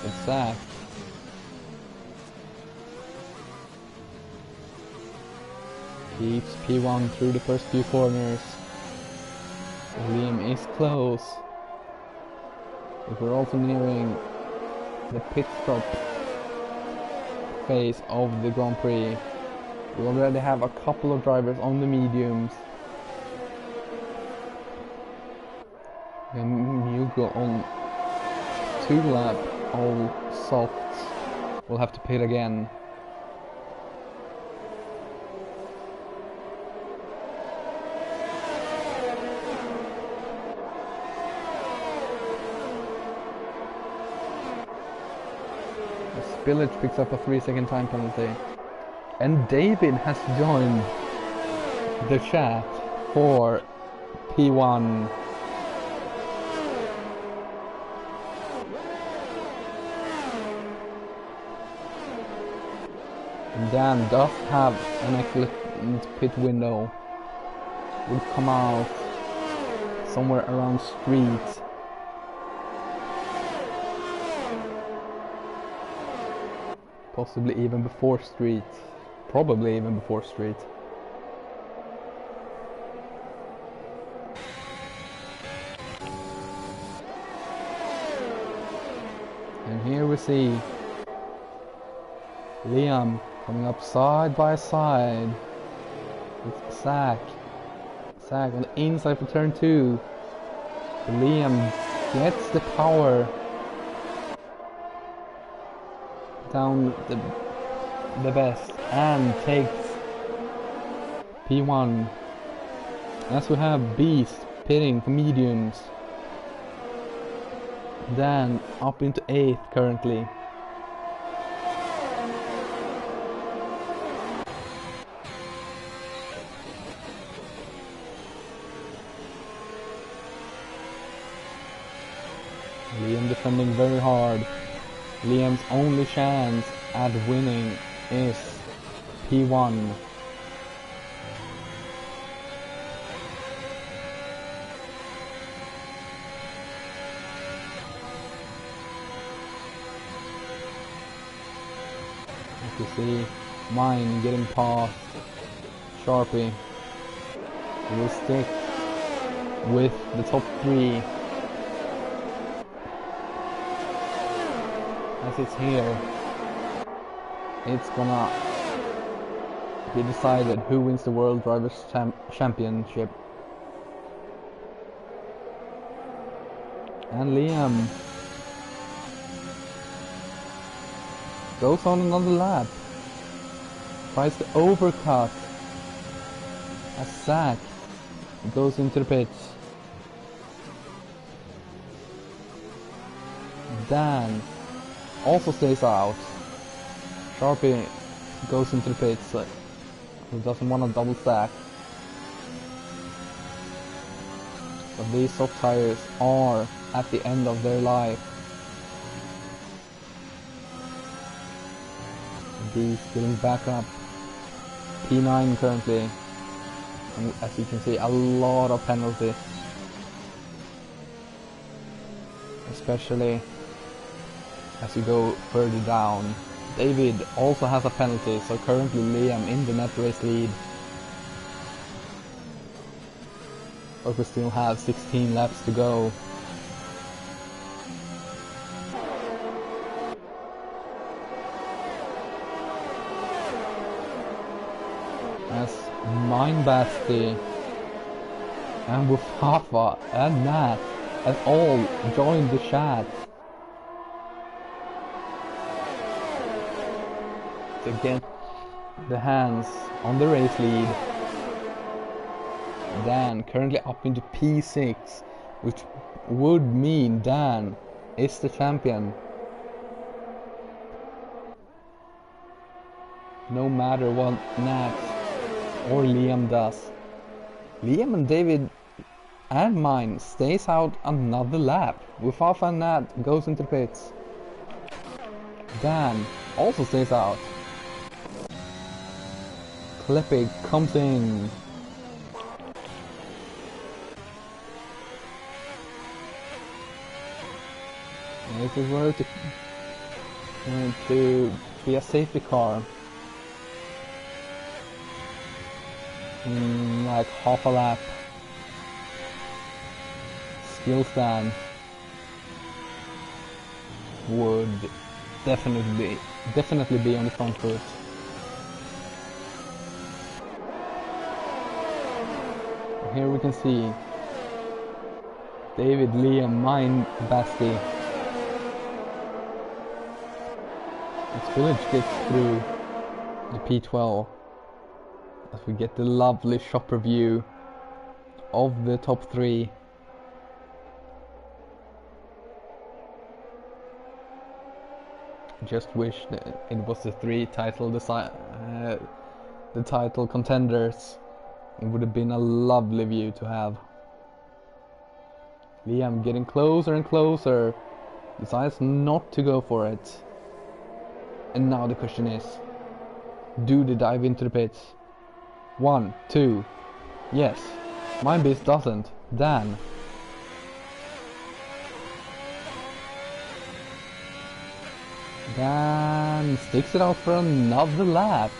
It's Zach. Keeps P1 through the first few corners. Liam is close. But we're also nearing the pit stop phase of the Grand Prix. We already have a couple of drivers on the mediums. And you go on 2 lap all softs. We'll have to pit again. The spillage picks up a 3-second time penalty. And David has joined the chat for P1. Dan does have an excellent pit window. Will come out somewhere around street. Possibly even before street. Probably even before street. And here we see Liam coming up side by side with Zach. Zach on the inside for turn 2. Liam gets the power down the best and takes P1. As we have Beast pitting for mediums. Dan up into 8th currently. Liam defending very hard. Liam's only chance at winning is P1. As you see, mine getting past Sharpie. He will stick with the top 3. As it's here, it's gonna be decided who wins the World Drivers' Championship. And Liam goes on another lap, tries to overcut A sack goes into the pits. Dan also stays out. Sharpie goes into the pits. He doesn't want a double stack. But these soft tires are at the end of their life. These getting back up. P9 currently. And as you can see, a lot of penalties. Especially as you go further down. David also has a penalty, so currently Liam in the net race lead. But we still have 16 laps to go. As Mindbasti and Wufafa and Nat have all joined the chat to get the hands on the race lead. Dan currently up into P6, which would mean Dan is the champion. No matter what Nat or Liam does. Liam and David and mine stays out another lap. Wufafa and Nat goes into the pits. Dan also stays out. Clippy comes in. And if it were to be a safety car, like half a lap, skill stand would definitely be on the front foot. Here we can see David, Liam, mine, Basti. As Village gets through the P12, as we get the lovely shopper view of the top three. Just wish that it was the three title title contenders. It would have been a lovely view to have. Liam getting closer and closer, decides not to go for it. And now the question is, do they dive into the pits? 1, 2, yes. Mindbeast doesn't. Dan. Dan sticks it out for another lap.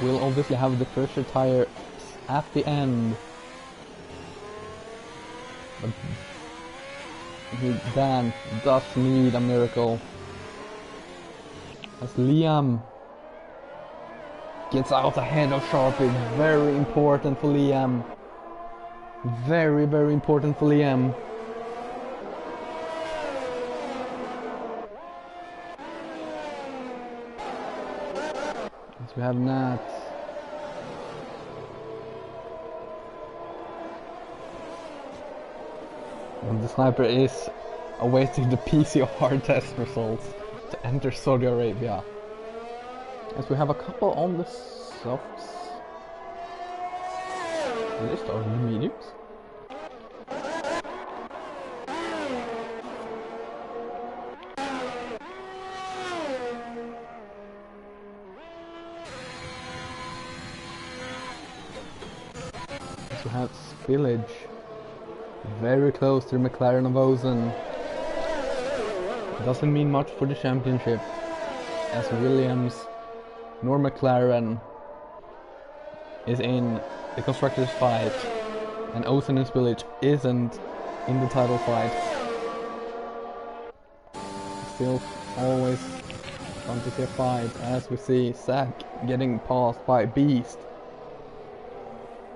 We'll obviously have the pressure tire at the end. But Dan does need a miracle. As Liam gets out ahead of Sharpie. Very important for Liam. Very, very important for Liam. As we have Nat. And the sniper is awaiting the PCR test results to enter Saudi Arabia. As we have a couple on the softs. List of the mediums. As we have Spillage very close to the McLaren of Ozen. Doesn't mean much for the championship, as Williams nor McLaren is in the constructors fight, and Ozen and Spillage isn't in the title fight. Still always fun to see a fight, as we see Zach getting passed by Beast,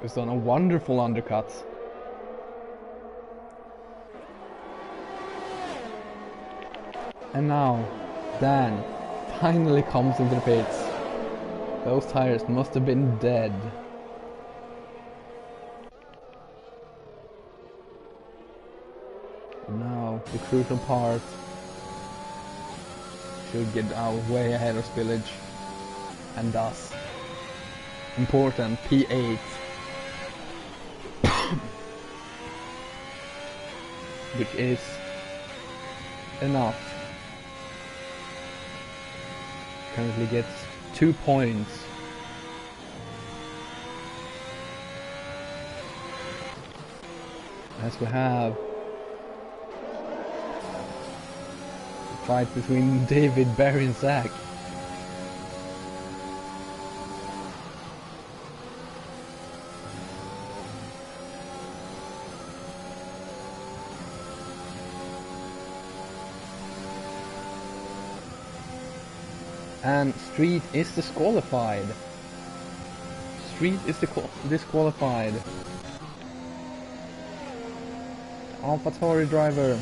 who's done a wonderful undercut. And now Dan finally comes into the pits. Those tires must have been dead. Now, the crucial part. Should get out way ahead of spillage. And thus, important, P8. Which is enough. Currently gets 2 points. As we have the fight between David, Barry and Zach. And Street is disqualified. Street is disqualified. AlphaTauri driver.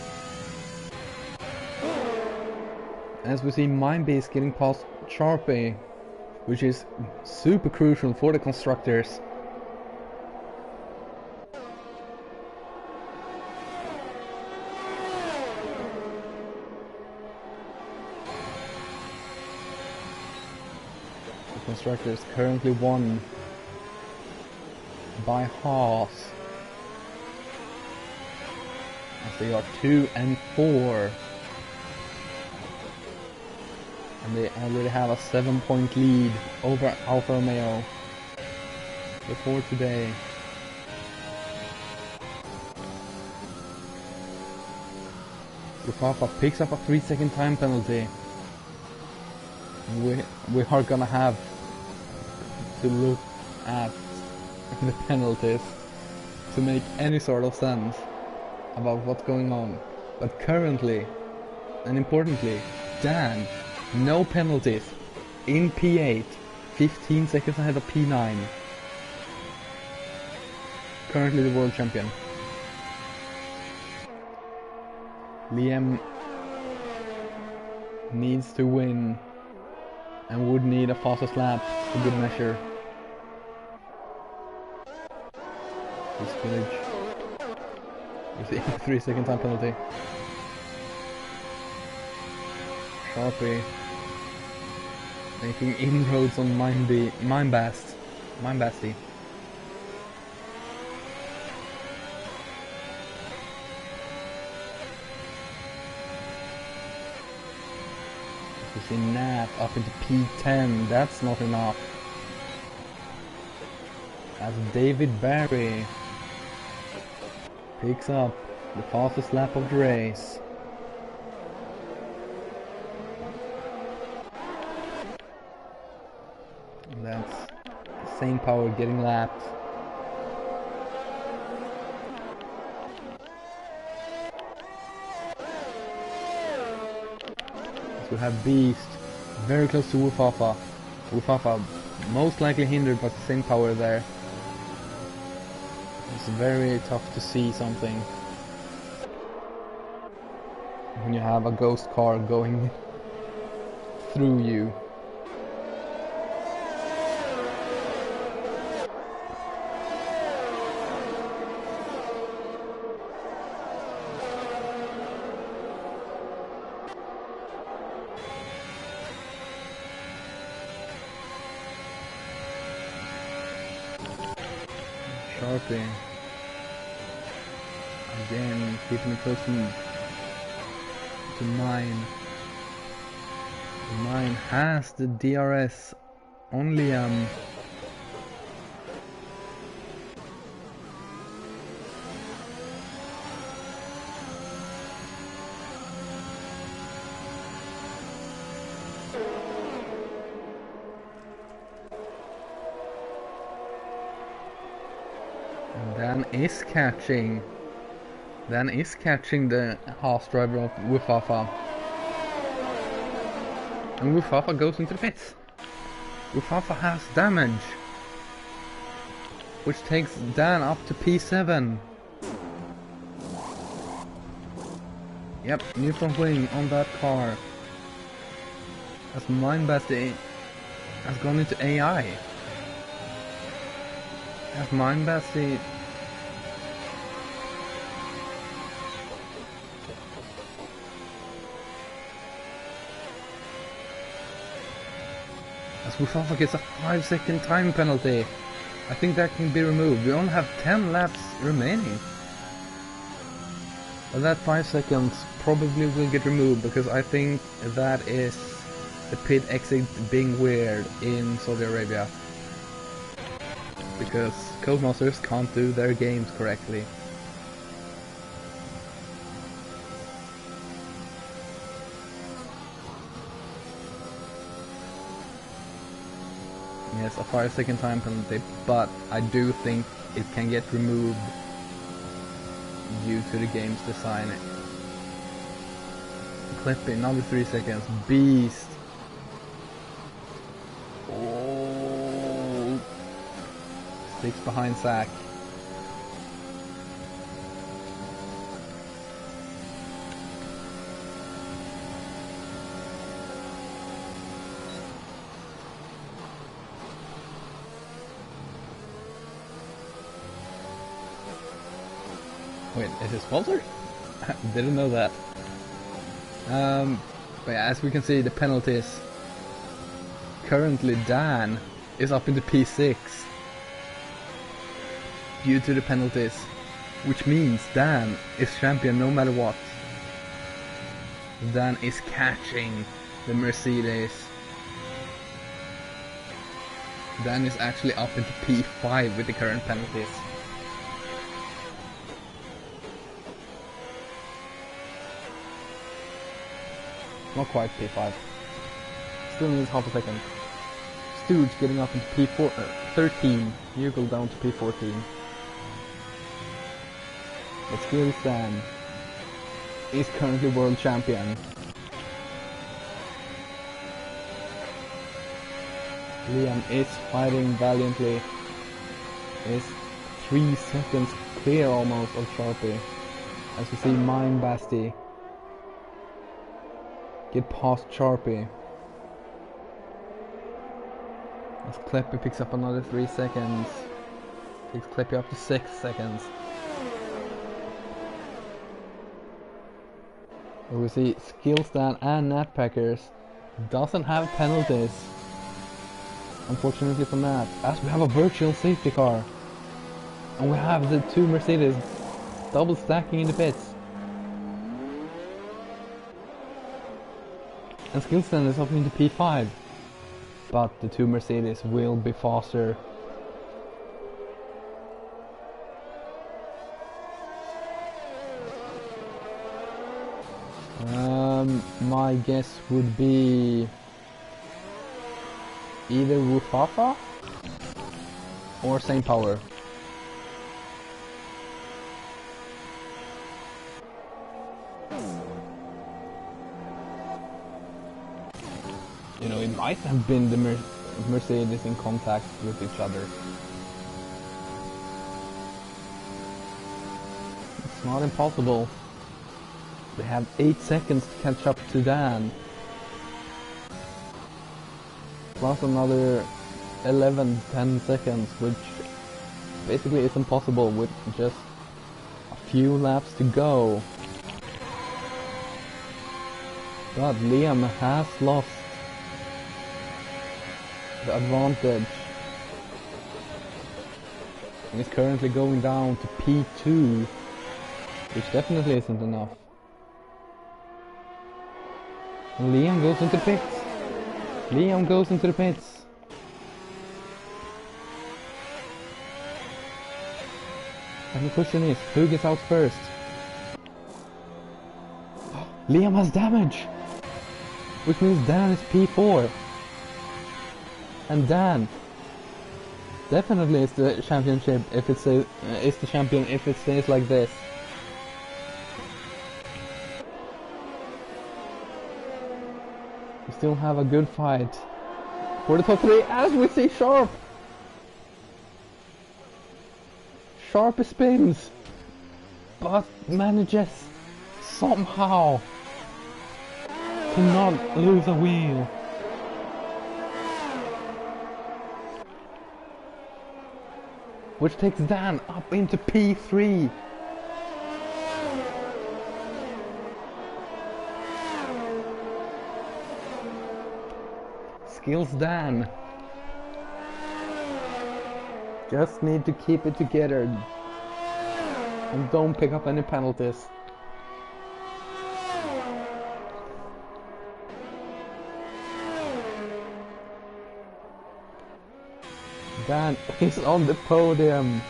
As we see Mindbase getting past Sharpie, which is super crucial for the constructors. Constructors currently won by Haas, as they are 2 and 4, and they already have a 7-point lead over Alfa Romeo before today. Rafa picks up a 3-second time penalty. We are gonna have to look at the penalties to make any sort of sense about what's going on. But currently, and importantly, Dan, no penalties in P8, 15 seconds ahead of P9. Currently the world champion. Liam needs to win and would need a fastest lap for good measure. This village with the 3-second time penalty. Sharpie making inroads on Mindbasty. We see Nat up into P10, that's not enough. As David Barry picks up the fastest lap of the race. And that's the same power getting lapped. We have Beast very close to Wufafa. Wufafa most likely hindered by the same power there. It's very tough to see something when you have a ghost car going through you. Sharpie again keeping it close to 9. 9 has the DRS on Liam. Dan is catching the Haas driver of Wufafa. And Wufafa goes into the pits. Wufafa has damage, which takes Dan up to P7. Yep, new front wing on that car. As Mindbasty has gone into AI. Have Mind Basti. As Mustafa gets a 5-second time penalty. I think that can be removed. We only have 10 laps remaining. But that 5 seconds probably will get removed because I think that is the pit exit being weird in Saudi Arabia. Because Codemasters can't do their games correctly. Yes, a 5-second time penalty, but I do think it can get removed due to the game's design. Clip in another 3 seconds. Beast. Oh. Sticks behind Sack. Wait, is it sponsored? Didn't know that. But yeah, as we can see, the penalties. Currently, Dan is up into P6 due to the penalties, which means Dan is champion no matter what. Dan is catching the Mercedes. Dan is actually up into P5 with the current penalties. Not quite P5. Still needs half a second. Stooge getting up into P4, 13. Yugal down to P14. But still Stan is currently world champion. Liam is fighting valiantly. Is 3 seconds clear almost of Sharpie. As we see Mime Basti get past Sharpie. As Kleppy picks up another 3 seconds. Takes Kleppy up to 6 seconds. And we see Skillstan and Natpackers doesn't have penalties. Unfortunately for Nat, as we have a virtual safety car. And we have the 2 Mercedes double stacking in the pits. And Skillstan is up into P5, but the 2 Mercedes will be faster. My guess would be either Wufafa or St. Power. You know, it might have been the Mercedes in contact with each other. It's not impossible. They have 8 seconds to catch up to Dan. Plus another 10 seconds, which basically is impossible with just a few laps to go. But Liam has lost the advantage. And is currently going down to P2, which definitely isn't enough. And Liam goes into the pits. Liam goes into the pits. And the question is, who gets out first? Liam has damage! Which means Dan is P4. And Dan definitely is the championship if it stays, is the champion if it stays like this. We still have a good fight for the top 3 as we see Sharp. Sharp spins, but manages somehow to not lose a wheel. which takes Dan up into P3. Skills Dan. Just need to keep it together. And don't pick up any penalties. Dan is on the podium.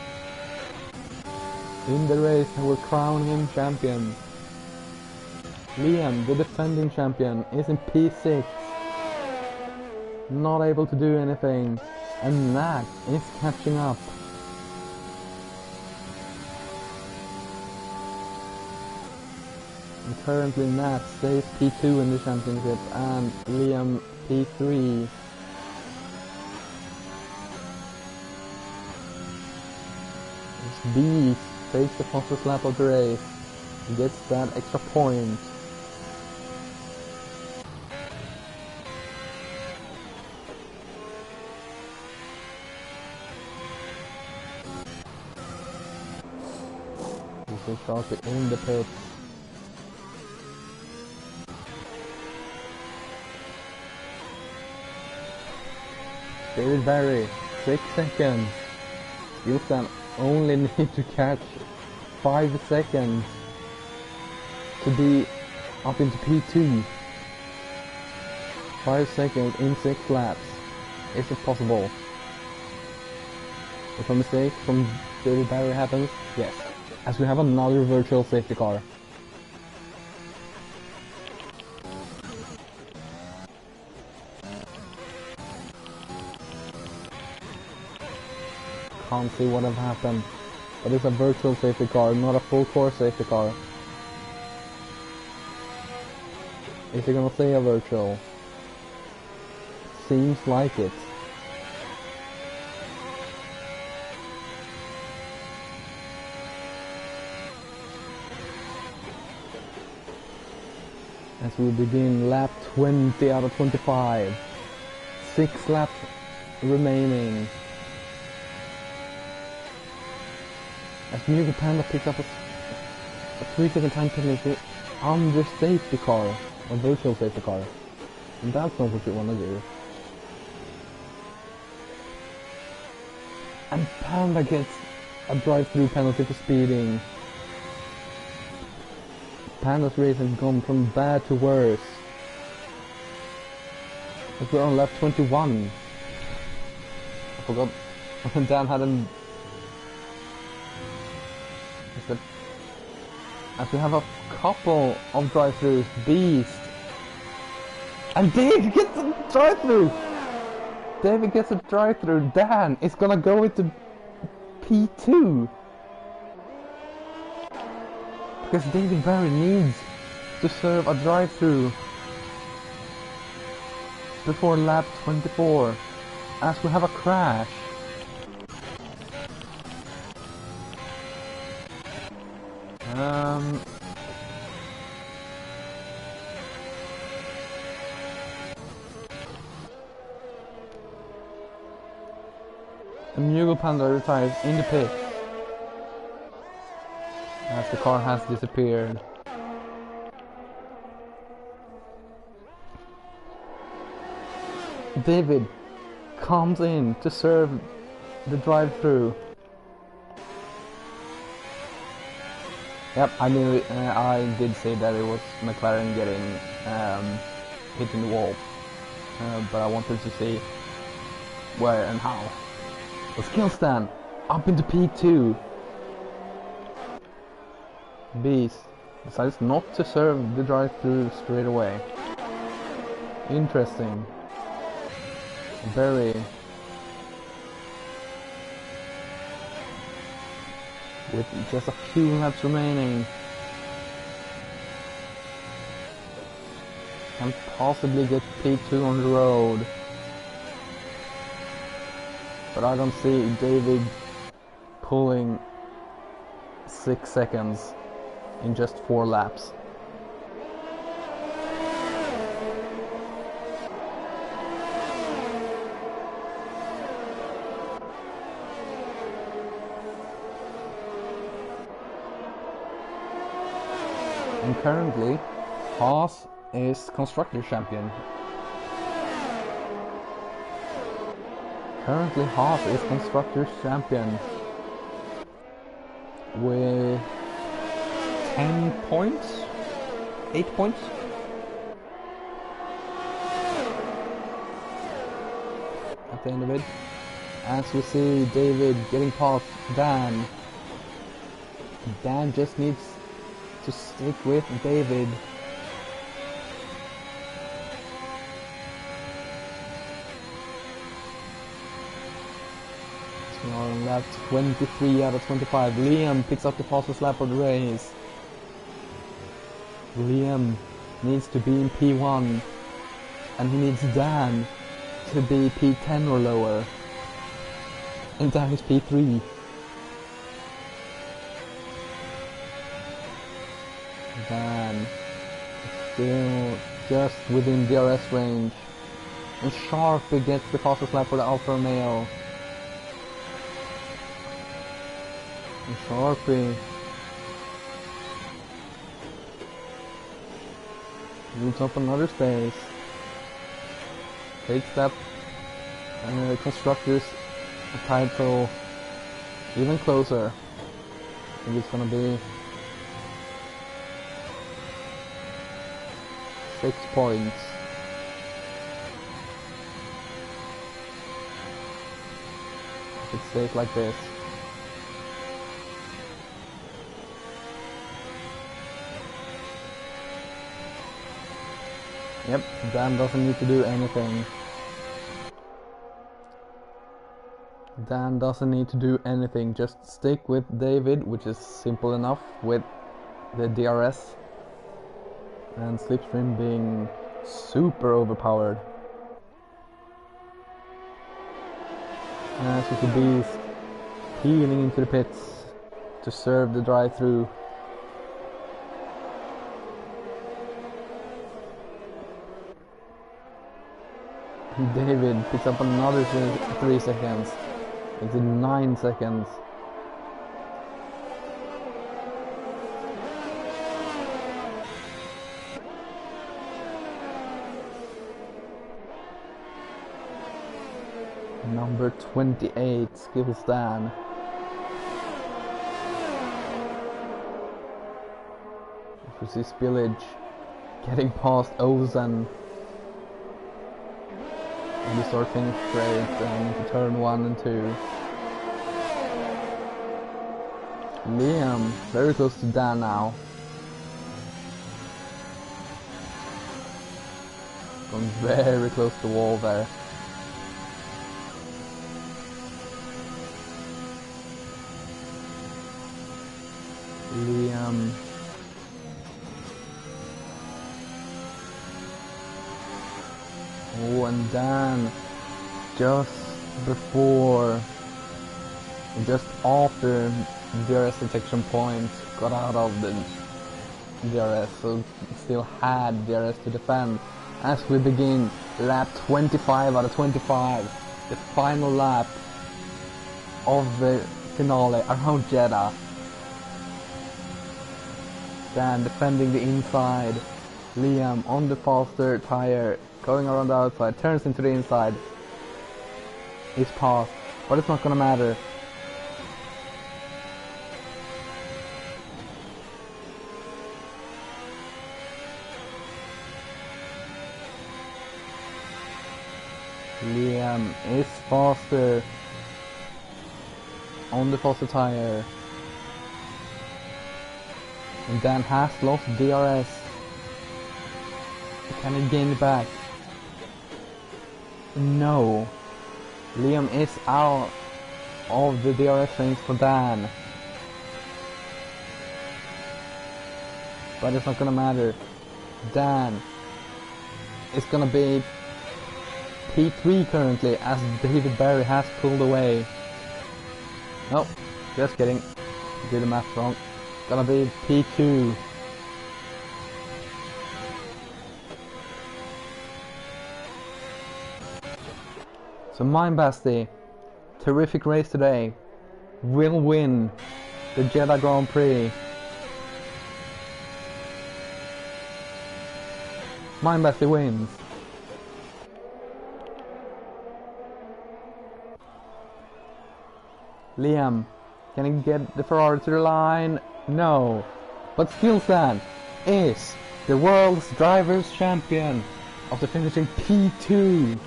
In the race, and we're crowning him champion. Liam, the defending champion, is in P6. Not able to do anything. And Nat is catching up. And currently Nat stays P2 in the championship and Liam P3. Beast takes the fastest lap of the race. He gets that extra point. This is Sharky in the pits. David Barry, 6 seconds. Houston only need to catch 5 seconds to be up into P2. 5 seconds in 6 laps. Is it possible? If a mistake from David Barry happens, yes. As we have another virtual safety car. Can't see what have happened, but it's a virtual safety car, not a full course safety car. Is it gonna say a virtual? Seems like it. As we begin lap 20 out of 25. 6 laps remaining. As Mugo Panda picks up a 3-second time penalty under safety car, or virtual safety car. And that's not what you want to do. And Panda gets a drive-through penalty for speeding. Panda's race has gone from bad to worse. As we're on lap 21. I forgot Dan had him. As we have a couple of drive-throughs, Beast. And Dave gets a drive-through! David gets a drive-through, Dan is gonna go into P2. Because David Barry needs to serve a drive-through before lap 24. As we have a crash. The Mugo Panda retires in the pit as the car has disappeared. David comes in to serve the drive-through. Yep, I knew it, I did say that it was McLaren getting hit in the wall, but I wanted to see where and how. The skill stand up into P2. Beast decides not to serve the drive-through straight away. Interesting. Very. With just a few laps remaining. Can possibly get P2 on the road. But I don't see David pulling 6 seconds in just 4 laps. currently Haas is Constructors Champion. Currently Haas is Constructors Champion with 10 points? 8 points? At the end of it. As we see David getting past Dan. Dan just needs to stick with David. So we're on lap 23 out of 25. Liam picks up the fastest lap of the race. Liam needs to be in P1 and he needs Dan to be P10 or lower. And Dan is P3. Dan is still just within DRS range. And Sharpie gets the fastest lap for the Alfa Romeo. And Sharpie moves up another space. Takes that Constructors title even closer. I think it's gonna be 6 points. If it stays like this. Yep, Dan doesn't need to do anything. Dan doesn't need to do anything, just stick with David, which is simple enough with the DRS and Slipstream being super overpowered. As we see Beast peeling into the pits to serve the drive-through. David picks up another 3 seconds. It's in 9 seconds. Number 28, Skills Dan. We see Spillage getting past Ozan. And we start finish straight into turn 1 and 2. Liam, very close to Dan now. Gone very close to the wall there. Liam. Oh, and Dan, just before, just after DRS detection point, got out of the DRS, so still had DRS to defend. As we begin lap 25 out of 25, the final lap of the finale around Jeddah. Dan defending the inside, Liam on the faster tire, going around the outside, turns into the inside. He's passed, but it's not gonna matter. Liam is faster on the faster tire. And Dan has lost DRS. Can he gain it back? No. Liam is out of the DRS range for Dan. But it's not gonna matter. Dan is gonna be P3 currently, as David Barry has pulled away. Oh, just kidding. Did the math wrong. Gonna be P2. So Mine Basti, terrific race today, will win the Jeddah Grand Prix. Mindbasty wins. Liam, can he get the Ferrari to the line? No. But Skillstan is the world's drivers' champion after finishing P2.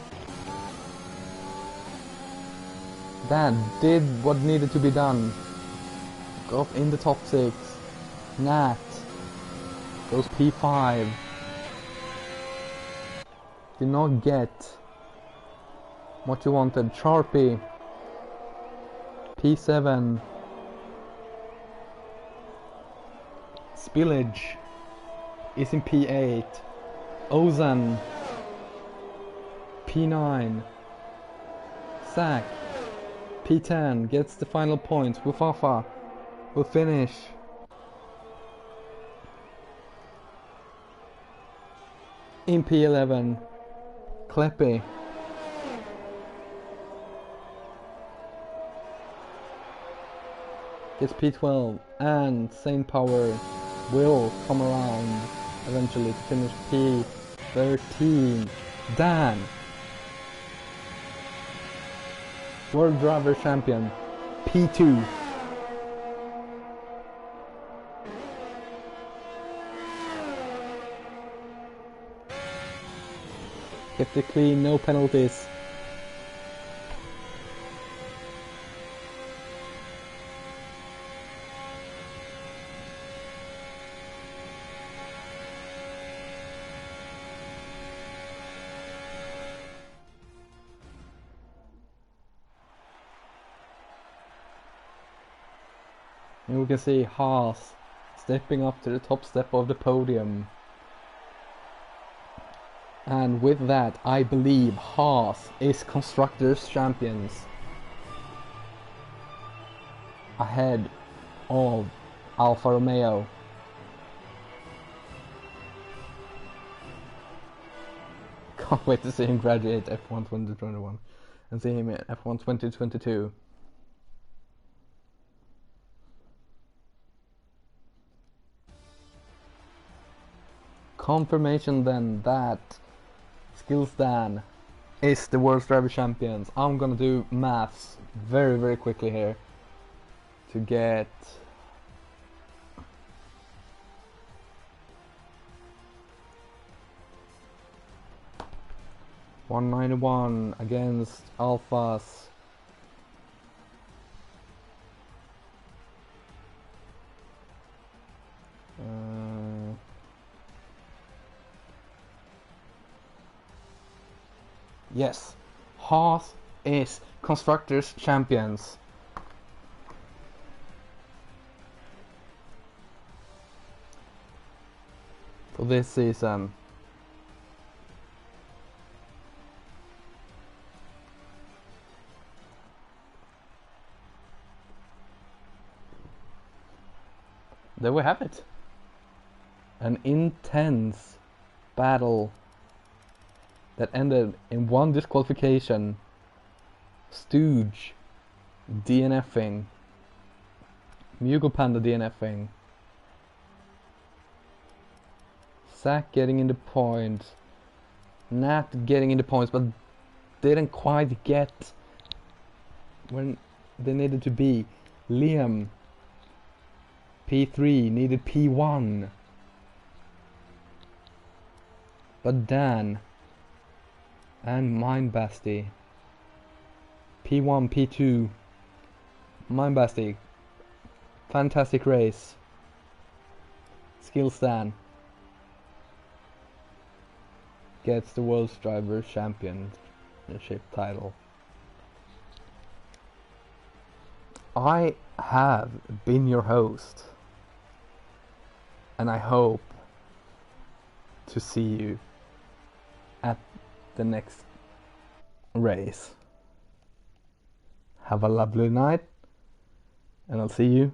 That did what needed to be done. Got in the top 6. Nat goes P5. Did not get what you wanted. Sharpie P7. Spillage is in P8. Ozan P9. Zach P10 gets the final points. Wufafa will finish in P11. Kleppy gets P12, and Saint Power will come around eventually to finish P13. Dan, World Driver Champion, P2. Kept it clean, no penalties. And we can see Haas stepping up to the top step of the podium. And with that, I believe Haas is Constructors' Champions, ahead of Alfa Romeo. Can't wait to see him graduate F1 2021 and see him in F1 2022. Confirmation then that Skillstan is the World's Driver Champions. I'm gonna do maths very quickly here to get $191 against Alphas. Yes, Haas is Constructors' Champions. For this season. There we have it. An intense battle that ended in one disqualification. Stooge DNFing. Mugo Panda DNFing. Zach getting in the points. Nat getting in the points, but didn't quite get when they needed to be. Liam P3 needed P1. But Dan and Mindbasty P1, P2. Mindbasty, fantastic race. Skillstan gets the World's Driver Championship title. I have been your host, and I hope to see you at the next race. Have a lovely night, and I'll see you